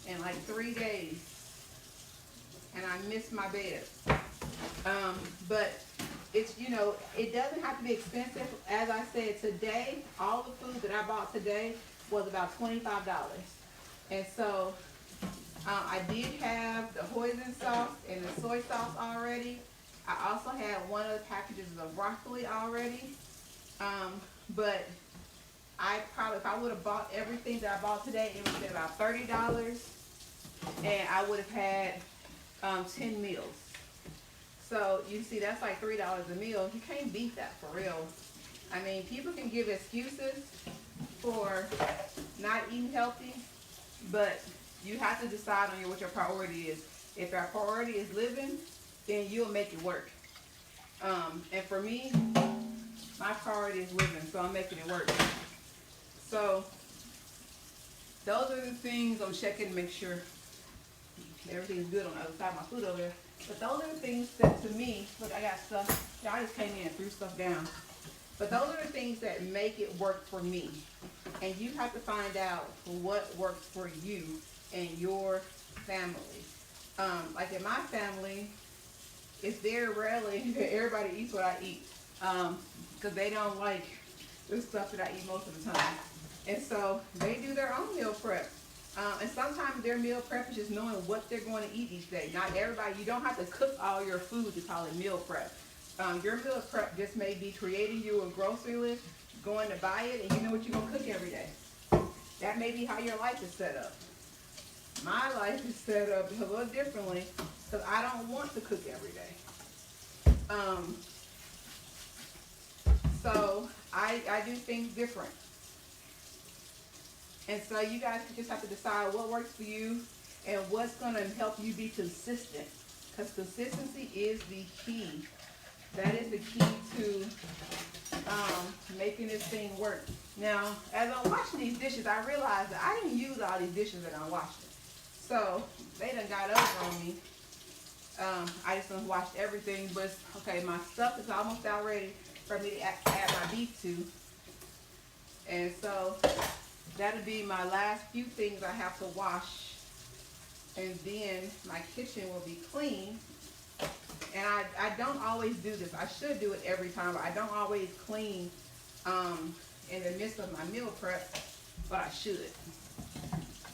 in like 3 days, and I miss my bed. But it's, you know, it doesn't have to be expensive. As I said, today, all the food that I bought today was about $25. And so I did have the hoisin sauce and the soy sauce already. I also had one of the packages of broccoli already. But I probably, if I would have bought everything that I bought today, it would have been about $30. And I would have had 10 meals. So you see, that's like $3 a meal. You can't beat that for real. I mean, people can give excuses for not eating healthy, but you have to decide on what your priority is. If our priority is living, then you'll make it work. And for me, my priority is living, so I'm making it work. So those are the things I'm checking to make sure everything's good on the other side of my food over there. But those are the things that, to me, look, I got stuff. Yeah, I just came in and threw stuff down. But those are the things that make it work for me. And you have to find out what works for you and your family. Like in my family, it's very rarely that everybody eats what I eat. Because they don't like the stuff that I eat most of the time. And so they do their own meal prep. And sometimes their meal prep is just knowing what they're going to eat each day. Not everybody, you don't have to cook all your food to call it meal prep. Your meal prep just may be creating you a grocery list, going to buy it, and you know what you're going to cook every day. That may be how your life is set up. My life is set up a little differently because I don't want to cook every day. So I do things different. And so you guys just have to decide what works for you and what's going to help you be consistent. Because consistency is the key. That is the key to making this thing work. Now, as I'm washing these dishes, I realized that I didn't use all these dishes that I'm washing. So they done got over on me. I just done washed everything. But, okay, my stuff is almost out ready for me to add my beef to. And so that'll be my last few things I have to wash. And then my kitchen will be clean. And I don't always do this. I should do it every time, but I don't always clean in the midst of my meal prep, but I should.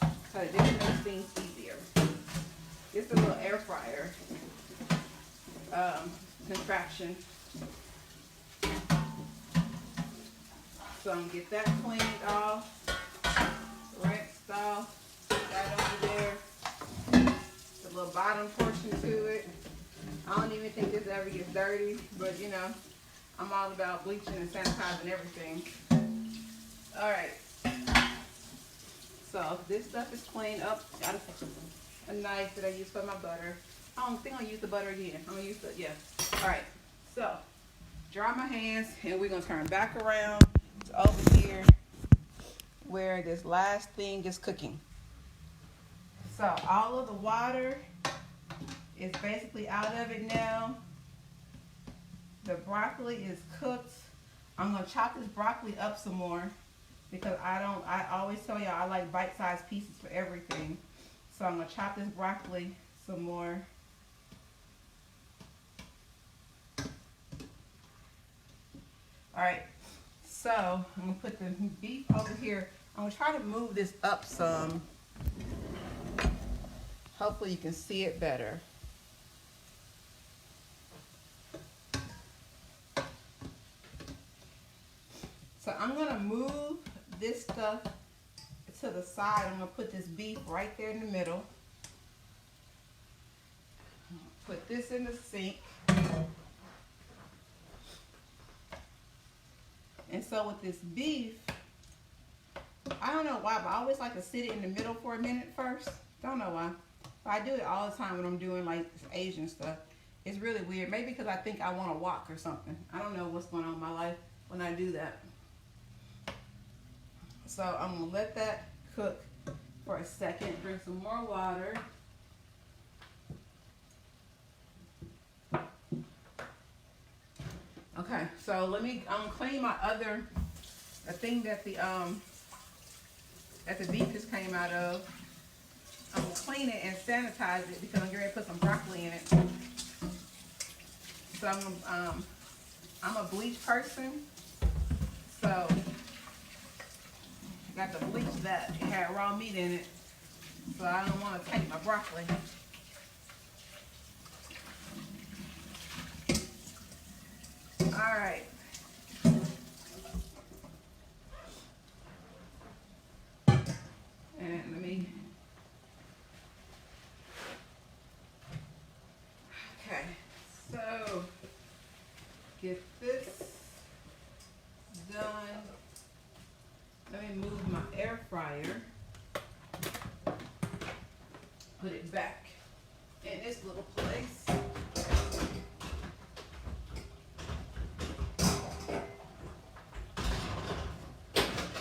Because it just makes things easier. It's a little air fryer contraption. So I'm gonna get that cleaned off, rinsed off, that over there. The little bottom portion to it. I don't even think this ever gets dirty, but you know, I'm all about bleaching and sanitizing everything. All right. So this stuff is cleaned up. Got a knife that I use for my butter. I don't think I'll use the butter again. I'm gonna use the, yeah. All right. So dry my hands, and we're gonna turn back around to over here where this last thing is cooking. So all of the water is basically out of it now. The broccoli is cooked. I'm gonna chop this broccoli up some more because I always tell y'all I like bite-sized pieces for everything. So I'm gonna chop this broccoli some more. All right, so I'm gonna put the beef over here. I'm gonna try to move this up some. Hopefully you can see it better. So I'm gonna move this stuff to the side. I'm gonna put this beef right there in the middle. Put this in the sink. And so with this beef, I don't know why, but I always like to sit it in the middle for a minute first. Don't know why. But I do it all the time when I'm doing like Asian stuff. It's really weird. Maybe because I think I want to walk or something. I don't know what's going on in my life when I do that. So I'm going to let that cook for a second. Drink some more water. Okay, so let me clean my other, the thing that the beef just came out of. I'm gonna clean it and sanitize it because I'm going to put some broccoli in it. So I'm a bleach person, so I got to bleach that. It had raw meat in it, so I don't want to taint my broccoli. All right. And let me. Okay. So get this done. Let me move my air fryer. Put it back in this little place.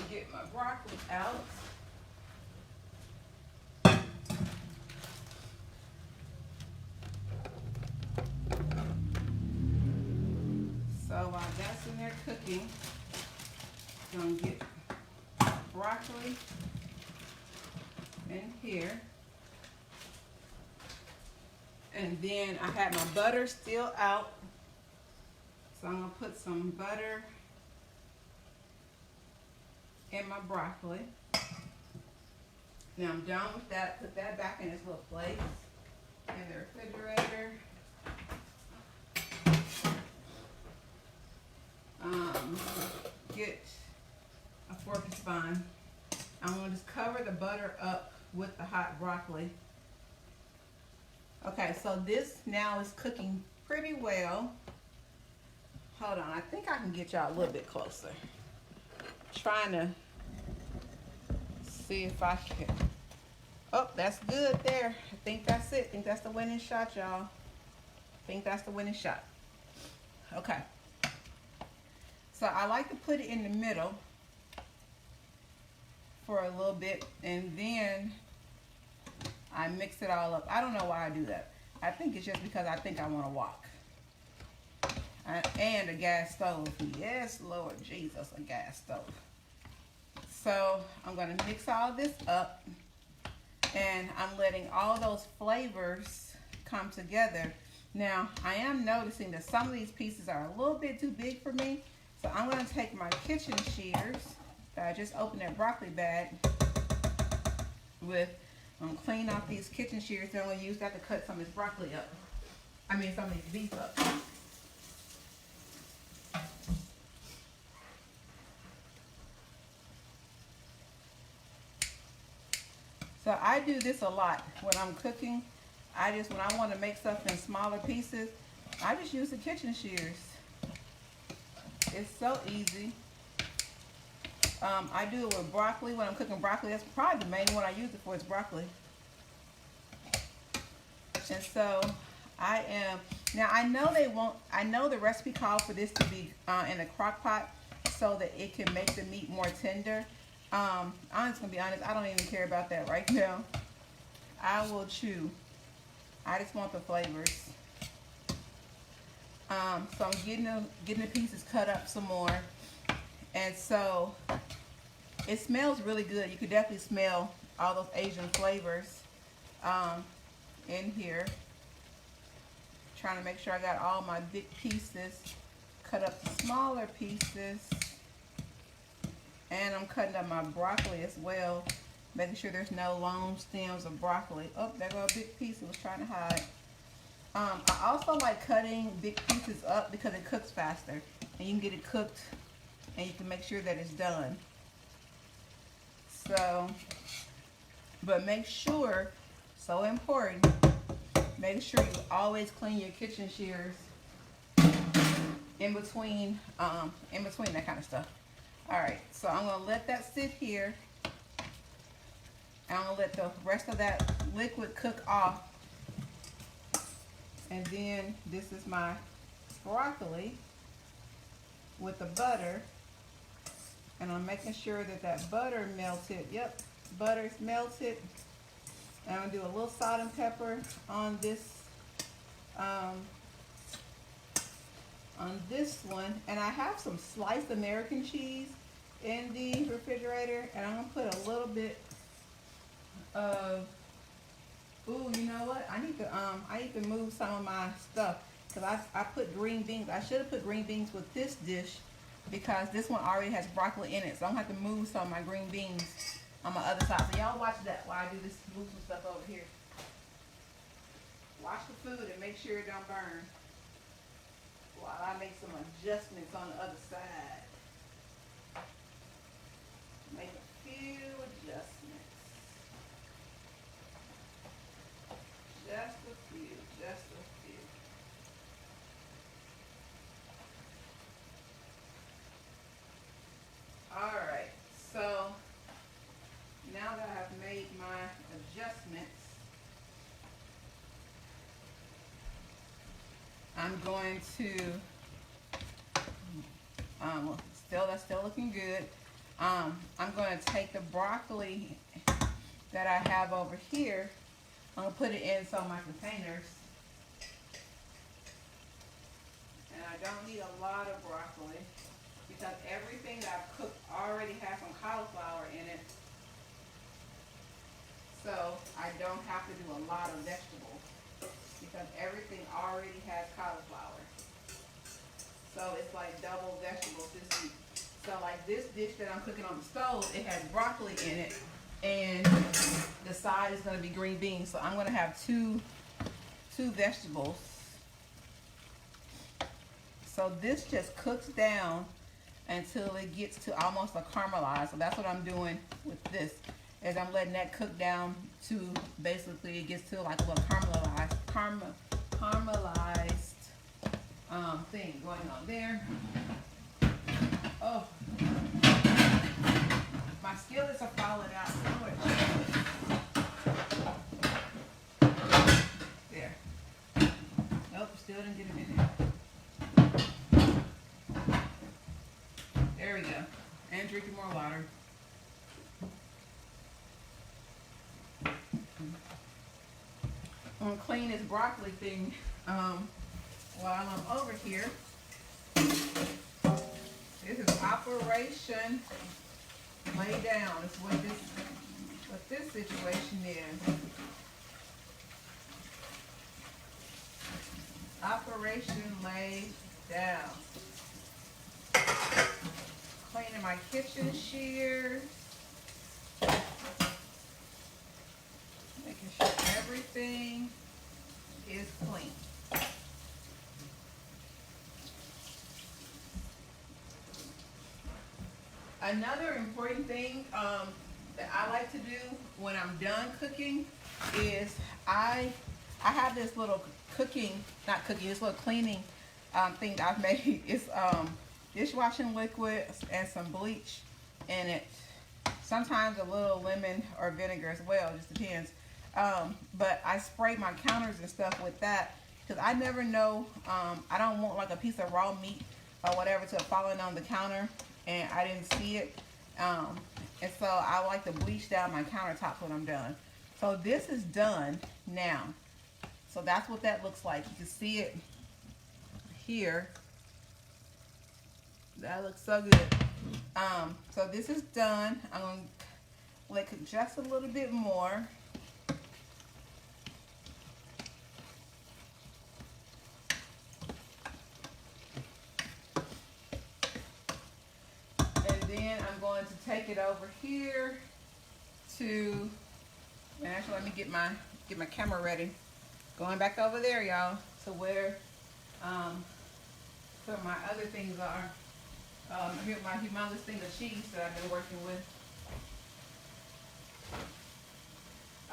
Get my broccoli out. So while that's in there cooking, I'm gonna get broccoli in here. And then I have my butter still out. So I'm gonna put some butter in my broccoli. Now I'm done with that. Put that back in its little place in the refrigerator. Get a fork and spoon. I'm gonna just cover the butter up with the hot broccoli. Okay, so this now is cooking pretty well. Hold on, I think I can get y'all a little bit closer. Trying to see if I can. Oh, that's good there. I think that's it. I think that's the winning shot, y'all. I think that's the winning shot. Okay. So I like to put it in the middle for a little bit, and then I mix it all up. I don't know why I do that. I think it's just because I think I want to walk. And a gas stove. Yes, Lord Jesus, a gas stove. So I'm going to mix all this up, and I'm letting all those flavors come together. Now, I am noticing that some of these pieces are a little bit too big for me. So I'm going to take my kitchen shears that I just opened that broccoli bag with. I'm going to clean off these kitchen shears. Then I'm going to use that to cut some of this broccoli up. I mean, some of these beef up. So I do this a lot when I'm cooking. When I want to make stuff in smaller pieces, I just use the kitchen shears. It's so easy. I do it with broccoli when I'm cooking broccoli. That's probably the main one I use it for is broccoli. And so now I know the recipe calls for this to be in a crock pot so that it can make the meat more tender. I'm just gonna be honest, I don't even care about that right now. I will chew. I just want the flavors. So I'm getting the pieces cut up some more. And so it smells really good. You could definitely smell all those Asian flavors in here. Trying to make sure I got all my big pieces cut up to smaller pieces. And I'm cutting up my broccoli as well, making sure there's no long stems of broccoli. Oh, there goes a big piece I was trying to hide. I also like cutting big pieces up because it cooks faster. And you can get it cooked and you can make sure that it's done. So, but make sure, so important, make sure you always clean your kitchen shears in between that kind of stuff. Alright, so I'm going to let that sit here. And I'm going to let the rest of that liquid cook off. And then this is my broccoli with the butter. And I'm making sure that that butter melted. Yep, butter's melted. And I'm going to do a little salt and pepper on this one. And I have some sliced American cheese in the refrigerator, and I'm gonna put a little bit of, ooh, you know what, I need to move some of my stuff, because I put green beans. I should have put green beans with this dish because this one already has broccoli in it, so I'm gonna have to move some of my green beans on my other side. So y'all watch that while I do this, move some stuff over here. Watch the food and make sure it don't burn while I make some adjustments on the other side. Make a few adjustments. Just a few, just a few. Alright, so now that I have made my adjustments, I'm going to, that's still looking good. I'm going to take the broccoli that I have over here. I'm going to put it in some of my containers. And I don't need a lot of broccoli because everything that I've cooked already has some cauliflower in it. So I don't have to do a lot of vegetables because everything already has cauliflower. So it's like double vegetables this week. So like this dish that I'm cooking on the stove, it has broccoli in it, and the side is going to be green beans. So I'm going to have two vegetables. So this just cooks down until it gets to almost a caramelized. So that's what I'm doing with this, is I'm letting that cook down to basically it gets to like a little caramelized thing going on there. Oh, my skillets are falling out. There. Nope, still didn't get them in there. There we go. And drinking more water. I'm gonna clean this broccoli thing while I'm over here. This is Operation lay down. Is what this situation is. Operation lay down. Cleaning my kitchen shears. Making sure everything is clean. Another important thing that I like to do when I'm done cooking is I have this little this little cleaning thing that I've made. It's dishwashing liquid and some bleach in it. Sometimes a little lemon or vinegar as well, just depends. But I spray my counters and stuff with that because I never know. I don't want like a piece of raw meat or whatever to fall in on the counter and I didn't see it. And so I like to bleach down my countertops when I'm done. So this is done now. So that's what that looks like. You can see it here. That looks so good. So this is done. I'm going to let it cook just a little bit more. And then I'm going to take it over here to, and actually let me get my camera ready. Going back over there, y'all, to where some of my other things are. Here's my humongous thing of cheese that I've been working with.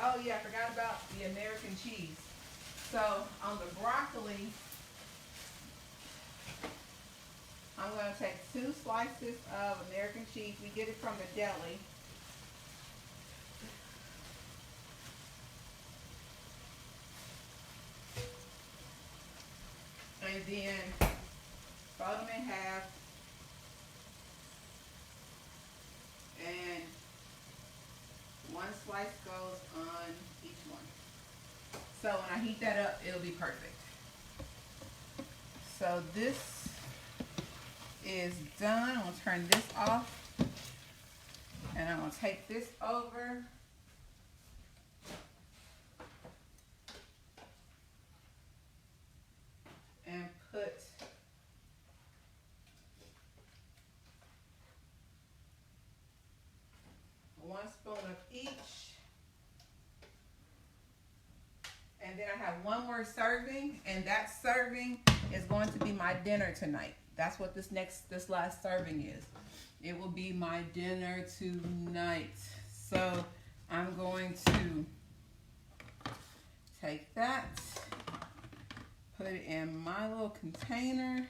Oh yeah, I forgot about the American cheese. So on the broccoli, I'm going to take 2 slices of American cheese. We get it from the deli. And then fold them in half. And 1 slice goes on each one. So when I heat that up, it'll be perfect. So this is done. I'm going to turn this off. And I'm going to take this over. And put one spoon of each. And then I have one more serving, and that serving is going to be my dinner tonight. That's what this last serving is. It will be my dinner tonight. So I'm going to take that, put it in my little container.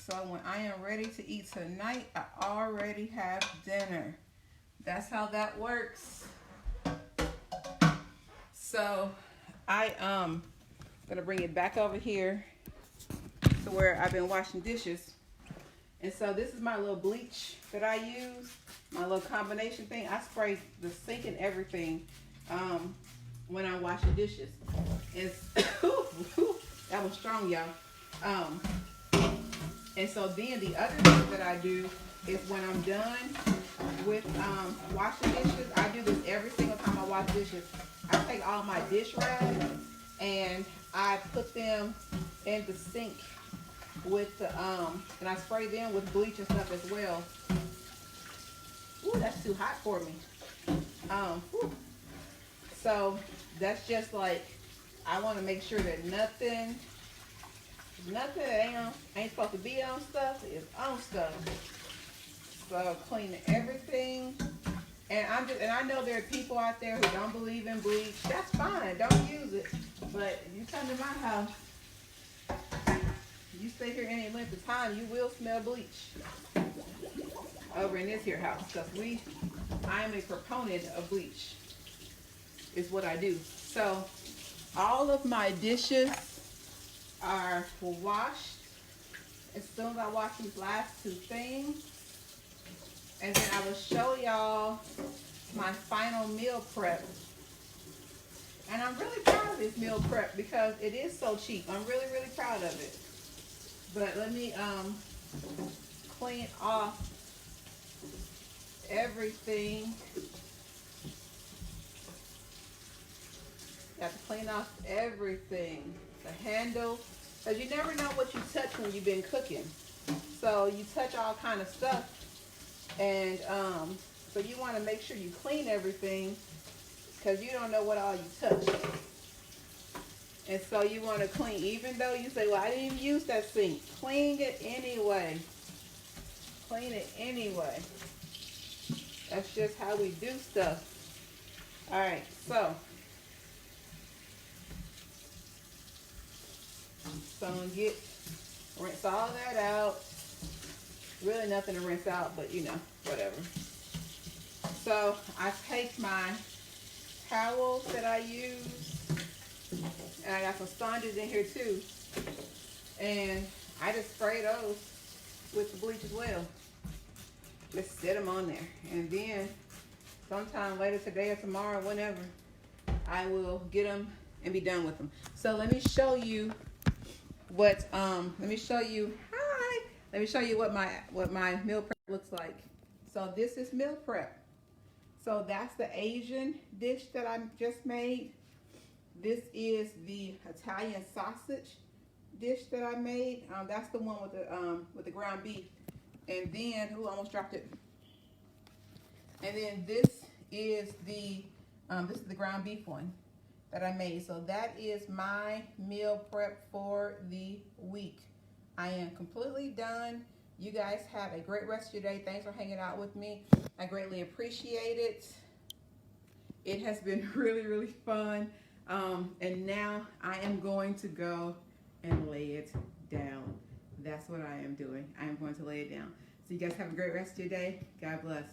So when I am ready to eat tonight, I already have dinner. That's how that works. So I'm gonna bring it back over here to where I've been washing dishes. And so this is my little bleach that I use, my little combination thing. I spray the sink and everything when I wash the dishes. It's that was strong, y'all. And so then the other thing that I do is when I'm done with washing dishes, I do this every single time I wash dishes. I take all my dish rags and I put them in the sink with the and I spray them with bleach and stuff as well. Ooh, that's too hot for me. So that's just like, I want to make sure that nothing that ain't supposed to be on stuff is on stuff. So cleaning everything. And I know there are people out there who don't believe in bleach. That's fine, don't use it. But if you come to my house, you stay here any length of time, you will smell bleach over in this here house. Because I am a proponent of bleach, is what I do. So all of my dishes are washed as soon as I wash these last 2 things. And then I will show y'all my final meal prep. And I'm really proud of this meal prep because it is so cheap. I'm really, really proud of it. But let me clean off everything. You have to clean off everything. The handle, because you never know what you touch when you've been cooking. So you touch all kind of stuff, and so you want to make sure you clean everything, because you don't know what all you touch. And so you want to clean, even though you say, well, I didn't even use that sink. Clean it anyway. Clean it anyway. That's just how we do stuff. All right, so I'm gonna rinse all that out. Really nothing to rinse out, but you know, whatever. So I take my towels that I use, and I got some sponges in here too, and I just spray those with the bleach as well. Just set them on there, and then sometime later today or tomorrow, whenever, I will get them and be done with them. So let me show you what let me show you what my meal prep looks like. So this is meal prep. So that's the Asian dish that I just made. This is the Italian sausage dish that I made. That's the one with the ground beef. And then, almost dropped it. And then this is the ground beef one that I made. So that is my meal prep for the week. I am completely done. You guys have a great rest of your day. Thanks for hanging out with me. I greatly appreciate it. It has been really, really fun. And now I am going to go and lay it down. That's what I am doing. I am going to lay it down. So you guys have a great rest of your day. God bless.